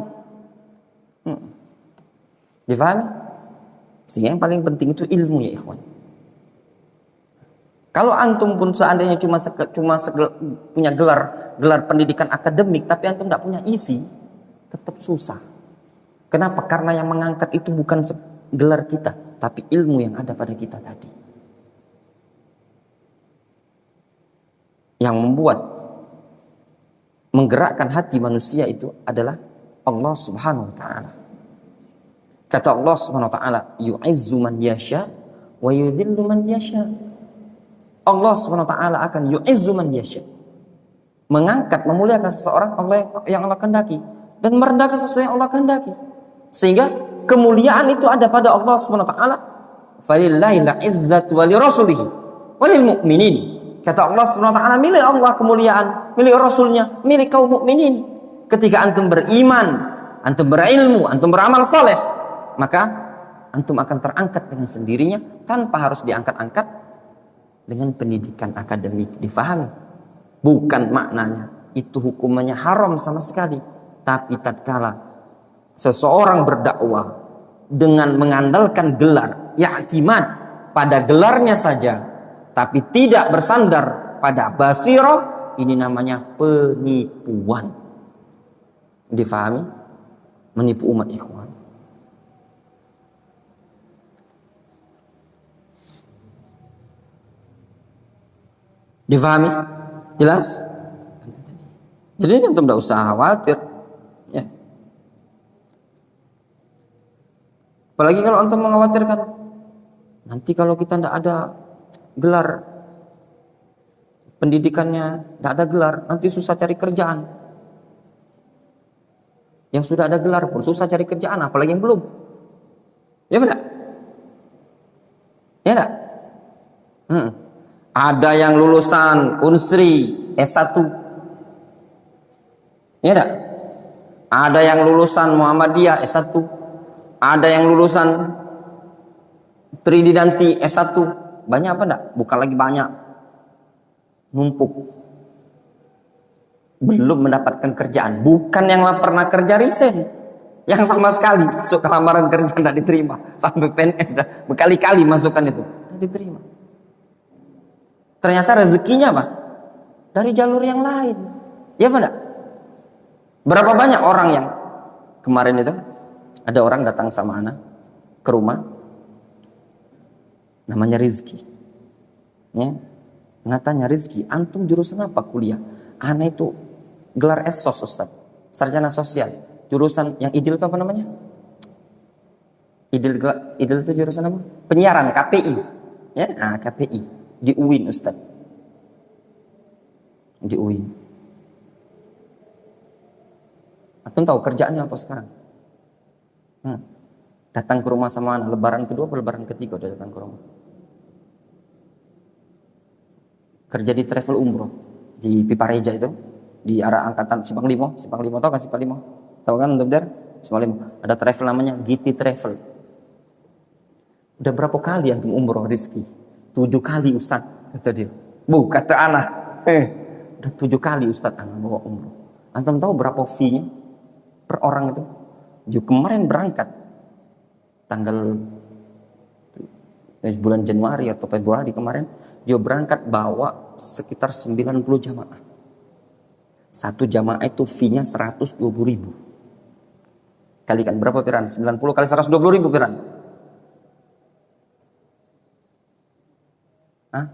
Difahami? Sehingga yang paling penting itu ilmu ya ikhwan. Kalau antum pun seandainya cuma punya gelar pendidikan akademik, tapi antum enggak punya isi, tetap susah. Kenapa? Karena yang mengangkat itu bukan gelar kita, tapi ilmu yang ada pada kita tadi. Yang membuat menggerakkan hati manusia itu adalah Allah Subhanahu wa taala. Kata Allah Subhanahu wa taala, yu'izzu man yasha wa yudhillu man yasha. Allah Subhanahu wa taala akan yu'izzu man yasha. Mengangkat, memuliakan seseorang yang Allah kehendaki dan merendahkan sesuatu yang Allah kehendaki. Sehingga kemuliaan itu ada pada Allah Subhanahu wa taala. Falillahil izzatu wa lirasulihi wa lil mu'minin. Kata Allah Subhanahu wa taala, milik Allah kemuliaan, milik Rasulnya, milik kaum mukminin. Ketika antum beriman, antum berilmu, antum beramal saleh, maka antum akan terangkat dengan sendirinya tanpa harus diangkat-angkat dengan pendidikan akademik. Difahami? Bukan maknanya itu hukumannya haram sama sekali, tapi tatkala seseorang berdakwah dengan mengandalkan gelar, i'timad pada gelarnya saja, tapi tidak bersandar pada basirah, ini namanya penipuan. Difahami? Menipu umat ikhwan. Difahami? Jelas? Jadi antum tidak usah khawatir. Ya. Apalagi kalau antum mengkhawatirkan nanti kalau kita tidak ada gelar pendidikannya tidak ada gelar, nanti susah cari kerjaan. Yang sudah ada gelar pun susah cari kerjaan, apalagi yang belum. Ya benar? Ya enggak? Ada yang lulusan Unsri S1. Ya enggak? Ada yang lulusan Muhammadiyah S1. Ada yang lulusan Tridinanti S1. Banyak apa enggak? Bukan lagi banyak. Numpuk. Belum mendapatkan kerjaan. Bukan yang pernah kerja resign. Yang sama sekali masuk ke lamaran kerja tidak diterima. Sampai PNS dah berkali-kali masukkan itu. Tidak diterima. Ternyata rezekinya apa? Dari jalur yang lain. Ya benar? Berapa banyak orang yang kemarin itu ada orang datang sama anak ke rumah, namanya Rizki. Ya, anak tanya, Rizki, antum jurusan apa kuliah? Anak itu gelar esos Ustaz, sarjana sosial. Jurusan yang ideal itu apa namanya? Ideal itu jurusan apa? Penyiaran, KPI. Ya, KPI di UIN Ustaz. Di UIN. Antum tahu kerjaannya apa sekarang? Datang ke rumah sama anak, lebaran kedua atau lebaran ketiga udah datang ke rumah. Kerja di travel umroh di Pipareja itu, di arah angkatan Simpang Limo. Tahu kan Simpang Limo? Tahu kan untuk der? Simpang Limo. Ada travel namanya GT Travel. Udah berapa kali antum umroh Rizki? 7 kali Ustaz, kata dia. Kata anak. Udah 7 kali Ustaz anak bawa umroh. Antum tahu berapa fee-nya per orang itu? Dia kemarin berangkat tanggal bulan Januari atau Februari kemarin, dia berangkat bawa sekitar 90 jamaah. Satu jamaah itu fee-nya 120.000. Kalikan berapa piran? 90 kali 120.000 piran. Hah?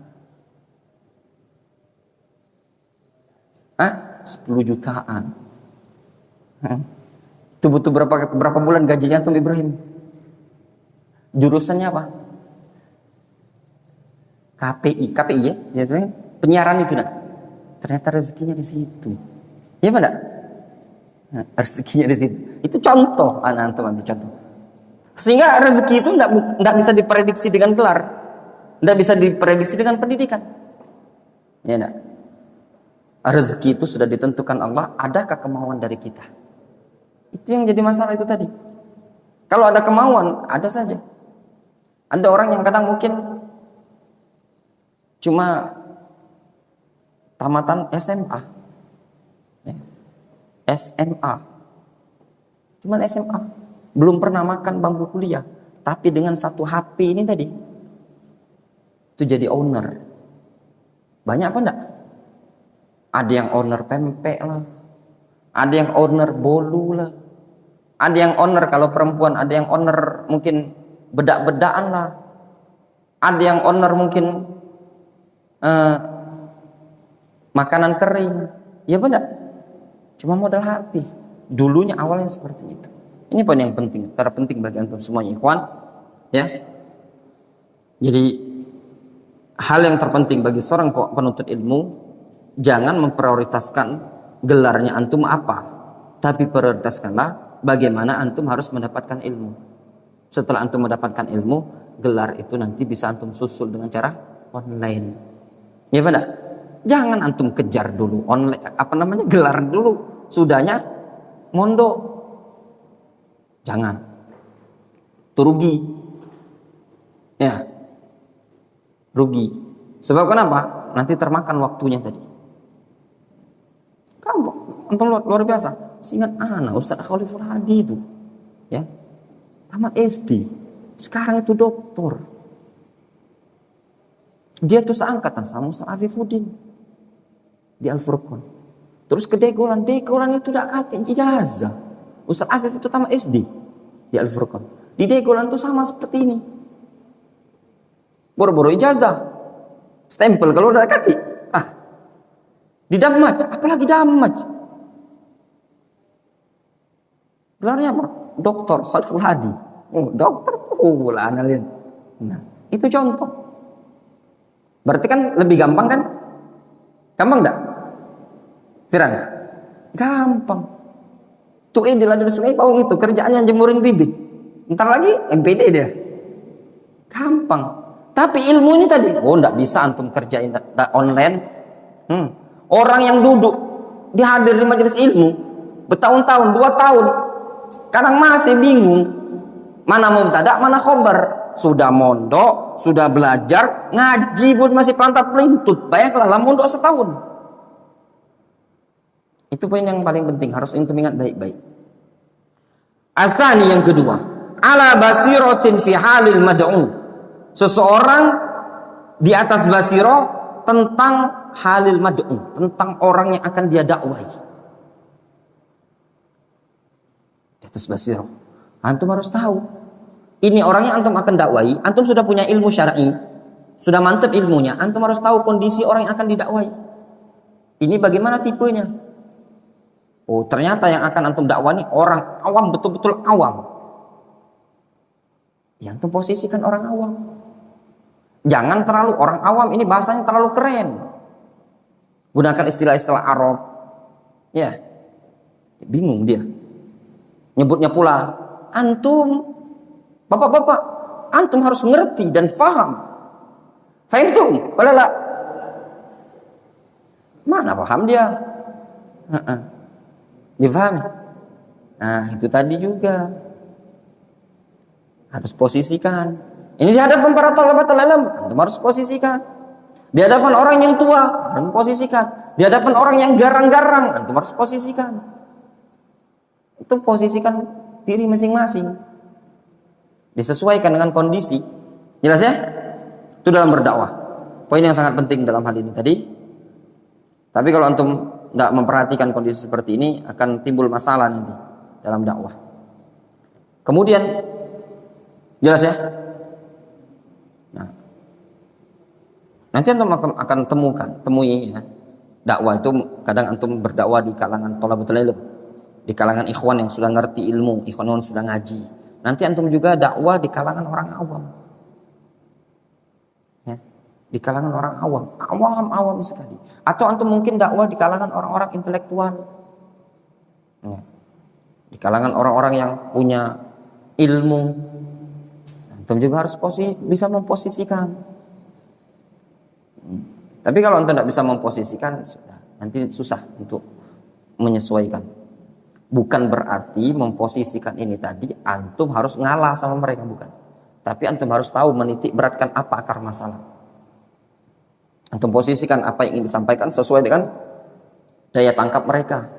10 jutaan. Itu butuh berapa bulan gajinya tuh Ibrahim? Jurusannya apa? KPI ya, penyiaran itu nah. Ternyata rezekinya di situ. Ya mana? Rezekinya di situ. Itu contoh, antum ambil contoh. Sehingga rezeki itu tidak bisa diprediksi dengan gelar, tidak bisa diprediksi dengan pendidikan. Ya enggak? Rezeki itu sudah ditentukan Allah. Adakah kemauan dari kita? Itu yang jadi masalah itu tadi. Kalau ada kemauan, ada saja. Ada orang yang kadang mungkin cuma tamatan SMA. SMA. Cuman SMA. Belum pernah makan bangku kuliah. Tapi dengan satu HP ini tadi, itu jadi owner. Banyak apa enggak? Ada yang owner pempek lah. Ada yang owner bolu lah. Ada yang owner kalau perempuan, ada yang owner mungkin bedak-bedakan lah. Ada yang owner mungkin makanan kering. Ya benar. Cuma modal HP. Dulunya awalnya seperti itu. Ini poin yang penting, terpenting bagi antum semuanya, ikhwan. Ya. Jadi hal yang terpenting bagi seorang penuntut ilmu, jangan memprioritaskan gelarnya antum apa, tapi prioritaskanlah bagaimana antum harus mendapatkan ilmu. Setelah antum mendapatkan ilmu, gelar itu nanti bisa antum susul dengan cara online. Ya benar. Jangan antum kejar dulu online, gelar dulu, sudahnya mondok. Jangan. Itu rugi. Ya. Rugi. Sebab kenapa? Nanti termakan waktunya tadi. Kamu antum luar biasa. Seingat anak Ustaz Khaliful Hadi itu. Ya. Tamat SD. Sekarang itu doktor. Dia tuh seangkatan sama Ustaz Afifuddin di Al-Furqan. Terus ke Degolan itu udah kata ijazah. Ustaz Afif itu tamat SD di Al-Furqan. Di Degolan tuh sama seperti ini. Boro-boro ijazah. Stempel kalau udah kati. Di Damaj, apalagi Damaj. Gelarnya apa? Doktor Khaliful Hadi. Dokter pula analin. Nah, itu contoh. Berarti kan lebih gampang kan? Gampang enggak? Firan? Gampang. Tuh di ladang Sungai Pawang itu kerjaannya jemurin bibit. Ntar lagi MPD dia. Gampang. Tapi ilmu ini tadi, enggak bisa antum kerjain online. Orang yang duduk dihadir di majelis ilmu bertahun-tahun, 2 tahun, kadang masih bingung mana mubtada, mana khobar. Sudah mondok, sudah belajar, ngaji pun masih pantat pelintut. Bayangkanlah lah mondok setahun. Itu poin yang paling penting, harus antum ingat baik-baik. Asani yang kedua, ala basiratin fi halil mad'u. Seseorang di atas basirah tentang halil mad'u, tentang orang yang akan dia dakwai. Di atas basirah. Antum harus tahu. Ini orangnya antum akan dakwai, antum sudah punya ilmu syar'i, sudah mantap ilmunya, antum harus tahu kondisi orang yang akan didakwai. Ini bagaimana tipenya? Oh, ternyata yang akan antum dakwani orang awam, betul-betul awam. Ya antum posisikan orang awam. Jangan terlalu orang awam, ini bahasanya terlalu keren. Gunakan istilah-istilah Arab. Ya. Bingung dia. Nyebutnya pula antum, bapak-bapak, antum harus ngerti dan faham. Fahimtum? Walala. Mana paham dia? Difahami? Nah, itu tadi juga. Harus posisikan. Ini di hadapan para thalabatul ilm, antum harus posisikan. Di hadapan orang yang tua, antum posisikan. Di hadapan orang yang garang-garang, antum harus posisikan. Itu posisikan diri masing-masing. Disesuaikan dengan kondisi. Jelas ya? Itu dalam berdakwah. Poin yang sangat penting dalam hal ini tadi. Tapi kalau antum tidak memperhatikan kondisi seperti ini, akan timbul masalah nanti dalam dakwah. Kemudian, jelas ya? Nah, nanti antum akan temui ya. Dakwah itu kadang antum berdakwah di kalangan thalabatul ilm, di kalangan ikhwan yang sudah ngerti ilmu, ikhwan yang sudah ngaji. Nanti antum juga dakwah di kalangan orang awam. Ya, di kalangan orang awam sekali. Atau antum mungkin dakwah di kalangan orang-orang intelektual. Ya, di kalangan orang-orang yang punya ilmu. Antum juga harus bisa memposisikan. Tapi kalau antum tidak bisa memposisikan, nanti susah untuk menyesuaikan. Bukan berarti memposisikan ini tadi antum harus ngalah sama mereka, bukan. Tapi antum harus tahu menitik beratkan apa akar masalah. Antum posisikan apa yang ingin disampaikan sesuai dengan daya tangkap mereka.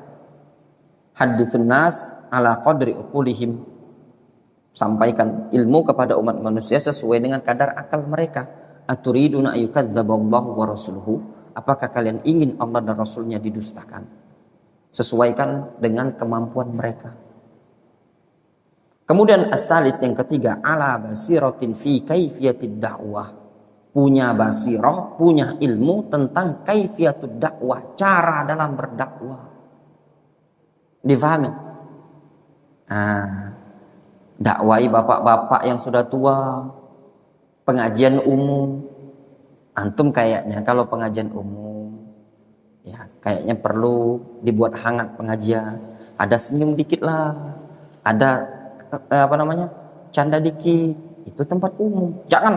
Haditsun nas ala qadri uqulihim. Sampaikan ilmu kepada umat manusia sesuai dengan kadar akal mereka. Aturiduna ayyukadzdzaballahu wa rasuluhu. Apakah kalian ingin Allah dan Rasulnya didustakan? Sesuaikan dengan kemampuan mereka. Kemudian as-salis yang ketiga, ala basiratin fi kaifiyatid dakwah. Punya basirah, punya ilmu tentang kaifiyatud dakwah, cara dalam berdakwah. Difahami? Dakwai bapak-bapak yang sudah tua, pengajian umum. Antum kayaknya kalau pengajian umum, ya kayaknya perlu dibuat hangat pengajian. Ada senyum dikit lah, ada canda dikit. Itu tempat umum. Jangan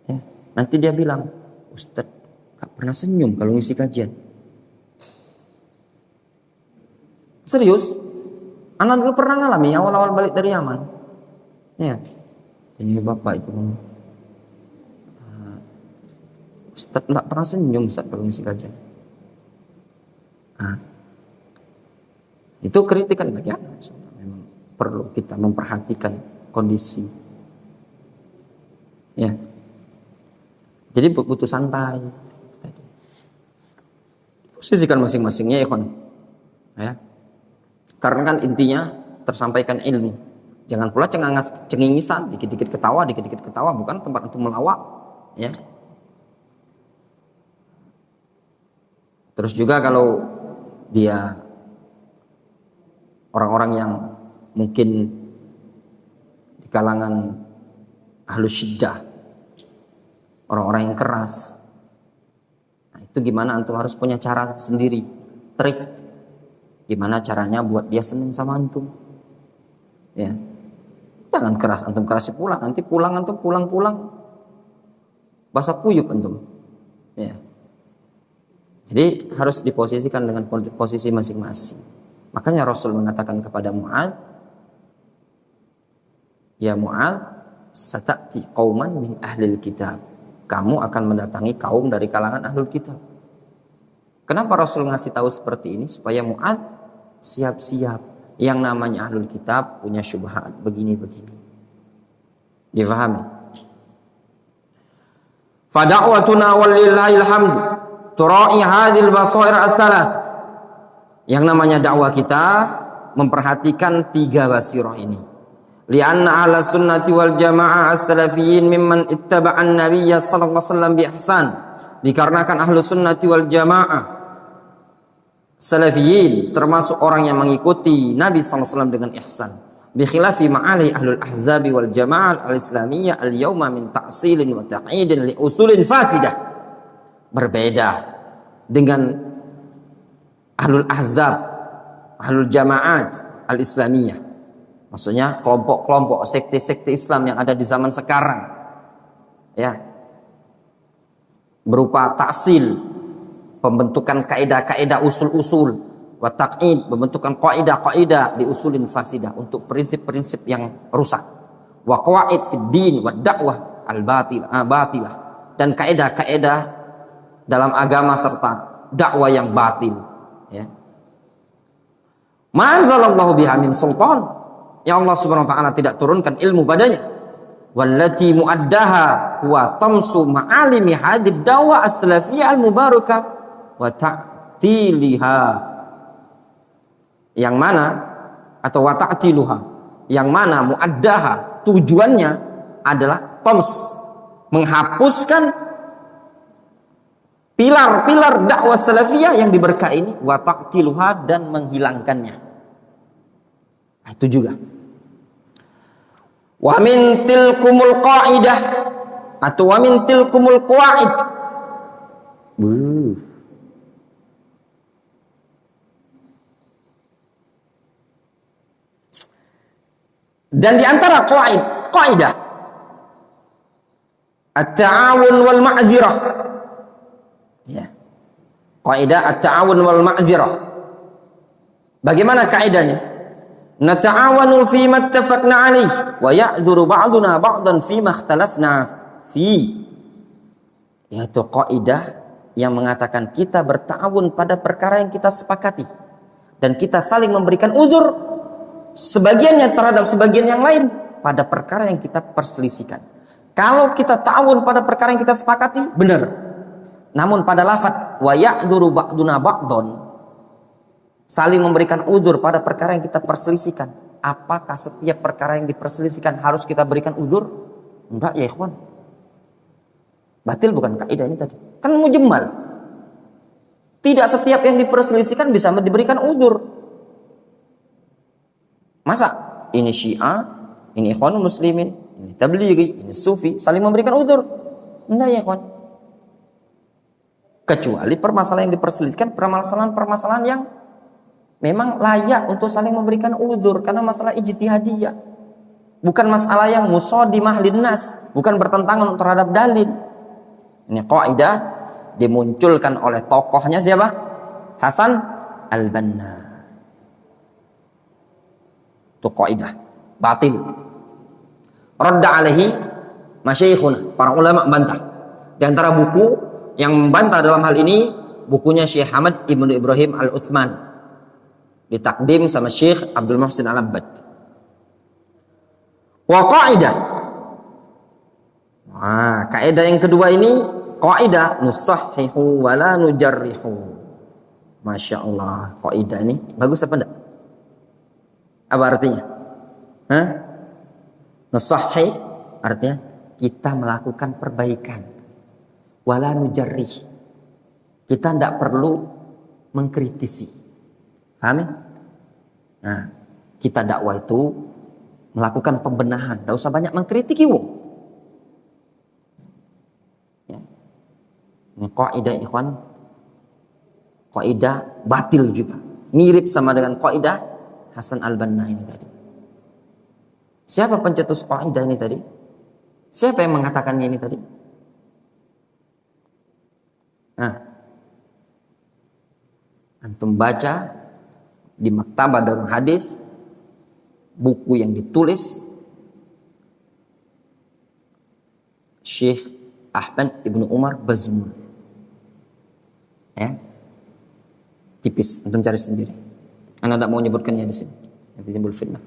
ya, nanti dia bilang, Ustadz gak pernah senyum kalau ngisi kajian. Serius, anak dulu pernah ngalami awal-awal balik dari Yaman. Ya, ini bapak itu, Ustadz gak pernah senyum Ustadz kalau ngisi kajian. Itu kritikan bagi anak. Memang perlu kita memperhatikan kondisi. Ya, jadi butuh santai. Posisikan masing-masingnya ya, ya. Karena kan intinya tersampaikan ilmu. Jangan pula cengingisan, dikit-dikit ketawa, bukan tempat untuk melawak, ya. Terus juga kalau dia orang-orang yang mungkin di kalangan ahlus syiddah, orang-orang yang keras. Nah, itu gimana antum harus punya cara sendiri, trik. Gimana caranya buat dia seneng sama antum. Ya. Jangan keras, antum kerasi pulang, nanti antum pulang basah kuyup antum. Ya. Jadi harus diposisikan dengan posisi masing-masing. Makanya Rasul mengatakan kepada Mu'adz, ya Mu'adz, sata'ti qauman min ahlil kitab. Kamu akan mendatangi kaum dari kalangan ahlul kitab. Kenapa Rasul ngasih tahu seperti ini? Supaya Mu'adz siap-siap. Yang namanya ahlul kitab punya syubhat begini-begini. Difahami? Fada'watuna wallillahil hamdu tura'i hadhil basair ats-tsalath. Yang namanya dakwah kita memperhatikan 3 basirah ini. Lianna ahla sunnati wal jamaah as-salafiyyin mimman ittaba'an nabiyya sallallahu alaihi wasallam bi ihsan. Dikarenakan ahlu sunnati wal jamaah salafiyyin termasuk orang yang mengikuti Nabi sallallahu alaihi wasallam dengan ihsan. Bi khilafi ma'ali ahlul ahzabi wal jamaah al-islamiyyah al-yawma min ta'silin wa ta'idin li usulin fasidah. Berbeda dengan ahlul ahzab, ahlul jamaat al-islamiyah. Maksudnya kelompok-kelompok sekte-sekte Islam yang ada di zaman sekarang. Ya. Berupa taksil, pembentukan kaidah-kaidah usul-usul, wa taqid, pembentukan kaidah-kaidah di usulin fasidah untuk prinsip-prinsip yang rusak. Wa qawaid fid din wa dakwah al-batilah dan kaidah-kaidah dalam agama serta dakwah yang batil, ya. Ma anzalallahu biha min sultan, ya Allah Subhanahu wa taala tidak turunkan ilmu padanya. Wallati muaddaha huwa tamsu ma'alimi hadid dawa as-salafiyah al-mubarakah wa ta'tiliha. Yang mana atau wa ta'tiluha, yang mana muaddaha tujuannya adalah tams, menghapuskan pilar-pilar dakwah salafiyah yang diberkah ini, wa ta'tiluha, dan menghilangkannya. Nah, itu juga. Wa min tilkumul qaidah atau wa min tilkumul qawaid. Dan di antara qaidah at-ta'awun wal ma'dzirah. Ya. Kaidah at-ta'awun wal ma'dzirah. Bagaimana kaidahnya? Nata'awanu fi ma ittafaqna alaih wa ya'dzuru ba'duna ba'dan fi ma ikhtalafna fi. Yaitu kaidah yang mengatakan kita berta'awun pada perkara yang kita sepakati dan kita saling memberikan uzur sebagiannya terhadap sebagian yang lain pada perkara yang kita perselisihkan. Kalau kita ta'awun pada perkara yang kita sepakati, benar. Namun pada lafaz wa ya'dzuru ba'duna ba'don, saling memberikan uzur pada perkara yang kita perselisihkan. Apakah setiap perkara yang diperselisihkan harus kita berikan uzur? Enggak ya ikhwan. Batil bukan kaidah ini tadi. Kan mujmal. Tidak setiap yang diperselisihkan bisa diberikan uzur. Masa ini Syiah, ini Ikhwanul Muslimin, ini Tablighi, ini Sufi saling memberikan uzur? Enggak ya ikhwan. Kecuali permasalahan yang diperselisihkan, permasalahan yang memang layak untuk saling memberikan uzur karena masalah ijtihadiyah. Bukan masalah yang musadimah linnas, bukan bertentangan terhadap dalil. Ini kaidah dimunculkan oleh tokohnya siapa? Hasan Al-Banna. Itu kaidah batil. Radda alaihi masyayikhuna, para ulama bantah. Di antara buku yang membantah dalam hal ini bukunya Syekh Hamad Ibnu Ibrahim Al-Utsman, ditakdim sama Syekh Abdul Muhsin Al-Abbad. Wa qaidah. Kaidah yang kedua ini kaidah nusahhihu wa la nujarrihu. Masya Allah, kaidah ini bagus apa enggak? Apa artinya? Nusahhi artinya kita melakukan perbaikan. Wala nujarrih. Kita tidak perlu mengkritisi. Paham? Nah, kita dakwah itu melakukan pembenahan, tidak usah banyak mengkritiki wong. Ini kaidah ikhwan, kaidah batil juga. Mirip sama dengan kaidah Hasan al-Banna ini tadi. Siapa pencetus kaidah ini tadi? Siapa yang mengatakannya ini tadi? Nah, antum baca di Maktabah Darul Hadis, buku yang ditulis Syekh Ahmad Ibnu Umar Bazmul. Ya. Tipis, antum cari sendiri. Anda tidak mau menyebutkannya di sini. Nanti timbul fitnah.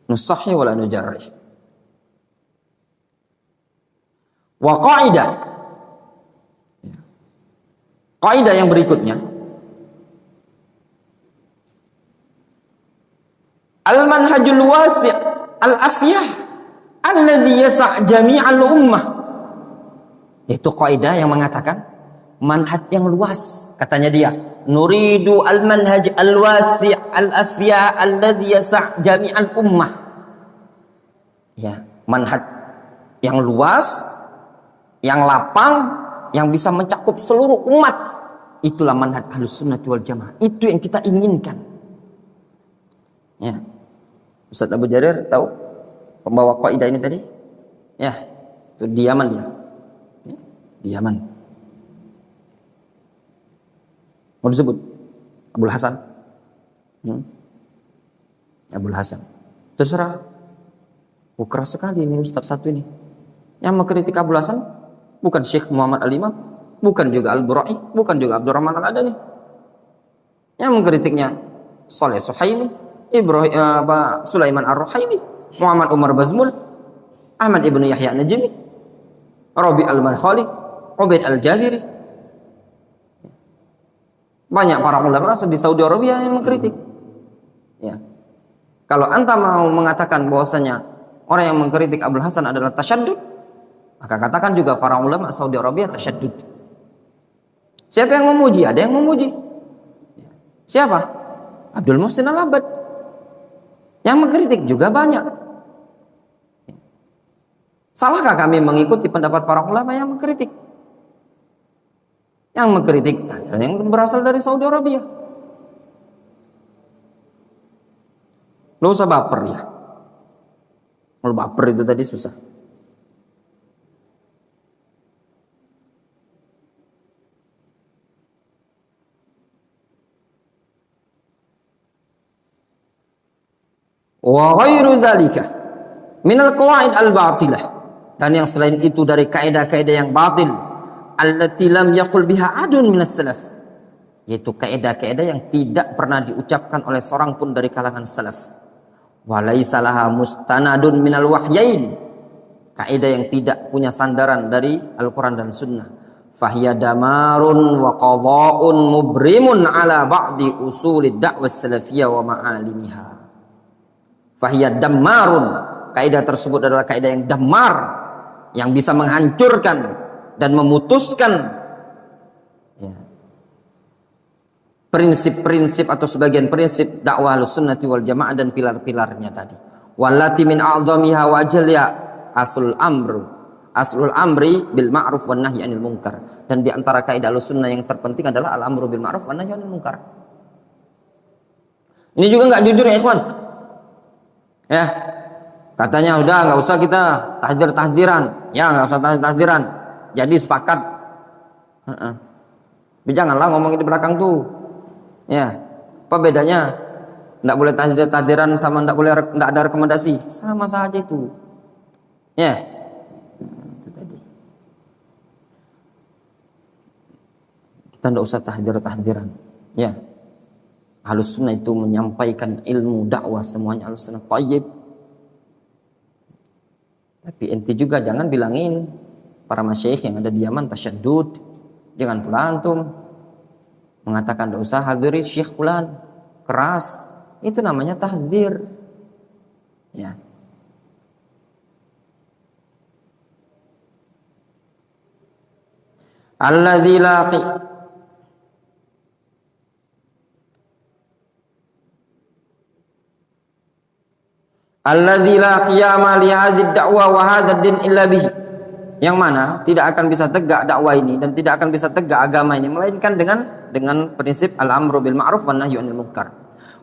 Nusahhi wala nujarrih. Wa qaidah. Kaidah yang berikutnya, al-manhajul wasi' al-afyah alladhi yasa' jami'al ummah. Itu kaidah yang mengatakan manhaj yang luas. Katanya dia, nuridu al-manhaj al-wasi' al-afyah alladhi yasa' jami'al ummah. Ya, manhaj yang luas, yang lapang, yang bisa mencakup seluruh umat. Itulah manhaj Ahlussunnah wal Jamaah. Itu yang kita inginkan. Ya. Ustaz Abu Jarir tahu pembawa kaidah ini tadi? Ya, itu di Yaman dia. Ya, di Yaman. Mau disebut Abdul Hasan? Abdul Hasan. Terserah. Keras sekali ini Ustaz satu ini. Yang mengkritik Abdul Hasan bukan Syekh Muhammad Al-Imam, bukan juga Al-Burai, bukan juga Abdurrahman Al-Adani. Yang mengkritiknya Saleh Suhaimi, Sulaiman Ar-Ruhaili, Muhammad Umar Bazmul, Ahmad Ibnu Yahya Najmi, Rabi Al-Markhali, Ubaid Al-Jabiri. Banyak para ulama di Saudi Arabia yang mengkritik. Ya. Kalau anta mau mengatakan bahwasanya orang yang mengkritik Abdul Hasan adalah tasyaddud, maka katakan juga para ulama Saudi Arabia tasyaddud. Siapa yang memuji? Ada yang memuji. Siapa? Abdul Muhsin Al-Abbad. Yang mengkritik juga banyak. Salahkah kami mengikuti pendapat para ulama yang mengkritik? Yang mengkritik yang berasal dari Saudi Arabia. Lo usah baper ya. Kalau baper itu tadi susah. Wa ghairu dzalika minal qawaid al-batilah, dan yang selain itu dari kaidah-kaidah yang batil, allati lam yaqul biha adun minas salaf, yaitu kaidah-kaidah yang tidak pernah diucapkan oleh seorang pun dari kalangan salaf. Wa laisa laha mustanadun minal wahyain, kaidah yang tidak punya sandaran dari Al-Qur'an dan Sunnah. Fahiya damarun wa qada'un mubrimun ala ba'di usulid da'wah salafiyah wa ma'alimiha. Fahiyad dammarun, kaidah tersebut adalah kaidah yang damar, yang bisa menghancurkan dan memutuskan ya, prinsip-prinsip atau sebagian prinsip dakwah Ahlussunnati wal Jamaah dan pilar-pilarnya tadi. Wallati min a'dhamiha wa ajliha aslul amri bil ma'ruf wan nahyi 'anil munkar. Dan di antara kaidah Ahlussunnah yang terpenting adalah al-amru bil ma'ruf wan nahyi 'anil munkar. Ini juga enggak jujur ya, ikhwan. Ya, katanya udah nggak usah kita tahdir-tahdiran, ya nggak usah tahdir-tahdiran. Jadi sepakat. Tapi janganlah ngomongin di belakang tuh. Ya, apa bedanya? Nggak boleh tahdir-tahdiran sama nggak ada rekomendasi, sama saja itu. Ya, itu tadi. Kita nggak usah tahdir-tahdiran. Ya. Ahlussunnah itu menyampaikan ilmu dakwah semuanya Ahlussunnah thayyib. Tapi ente juga jangan bilangin para masyayikh yang ada di Yaman tasyaddud. Jangan pula antum mengatakan enggak usah hadiri syekh fulan, keras. Itu namanya tahdzir. Ya. Alladzi laqi alladzi la qiyama li hadzal da'wa wa hadzal din illa bihi, yang mana tidak akan bisa tegak dakwah ini dan tidak akan bisa tegak agama ini melainkan dengan prinsip al-amru bil ma'ruf wan nahyu 'anil munkar.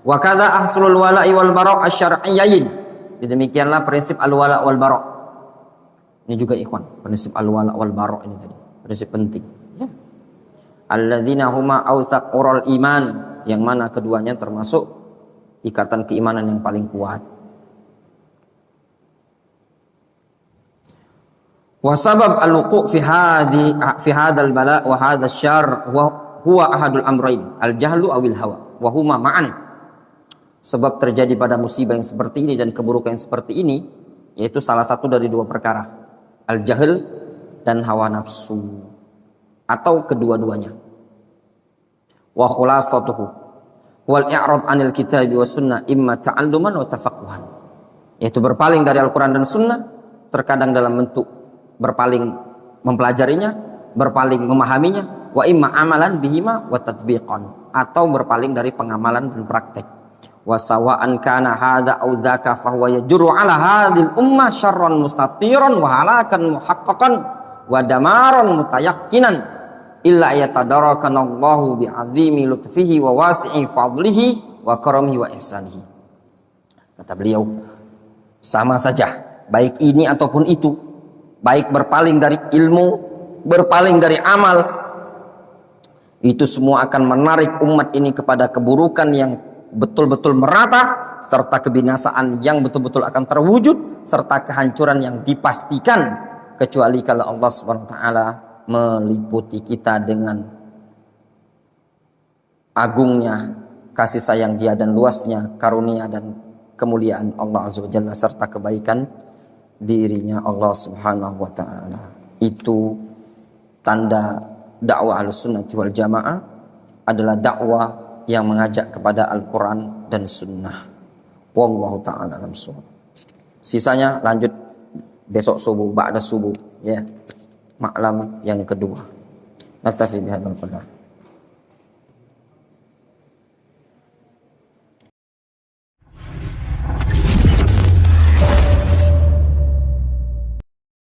Wa kadza ahsulul wala'i wal bara' asy-syar'iyyin. Demikianlah prinsip al-wala' wal bara'. Ini juga ikhwan, prinsip al-wala' wal bara' ini tadi, prinsip penting, ya. Alladzina huma awthaq ural iman, yang mana keduanya termasuk ikatan keimanan yang paling kuat. Wa sabab al-wuqu' fi hadzal bala' wa hadzal syarr huwa ahadul amrayn, al-jahlu awil hawa wa huma ma'an. Sebab terjadi pada musibah yang seperti ini dan keburukan yang seperti ini yaitu salah satu dari dua perkara, al-jahl dan hawa nafsu, atau kedua-duanya. Wa khulasatuhu wal i'rad 'anil kitabi was sunnah imma ta'alluman wa tafaqquhan, yaitu berpaling dari Al-Qur'an dan sunnah, terkadang dalam bentuk berpaling mempelajarinya, berpaling memahaminya, wa imma amalan bihima wa tatbiqan, atau berpaling dari pengamalan dan praktek. Wa sawa'an kana hadza aw dzaka fa huwa yajru 'ala hadhil ummah syarran mustatiran wa halakan muhaqqaqan wa damaran mutayaqqinan illa yatadarakanallahu bi'azimi lutfihi wa wasi'i fadlihi wa karamihi wa ihsanihi. Kata beliau, sama saja baik ini ataupun itu, baik berpaling dari ilmu, berpaling dari amal, itu semua akan menarik umat ini kepada keburukan yang betul-betul merata, serta kebinasaan yang betul-betul akan terwujud, serta kehancuran yang dipastikan, kecuali kalau Allah Subhanahu wa taala meliputi kita dengan agungnya kasih sayang Dia dan luasnya karunia dan kemuliaan Allah Azza wa Jalla serta kebaikan dirinya Allah Subhanahu wa taala. Itu tanda dakwah Ahlussunnah wal Jamaah adalah dakwah yang mengajak kepada Al-Quran dan Sunnah. Wallahu ta'ala alam shawab. Sisanya lanjut besok subuh, ba'da subuh, ya, maklam yang kedua. Naktafi bihadzal qadar.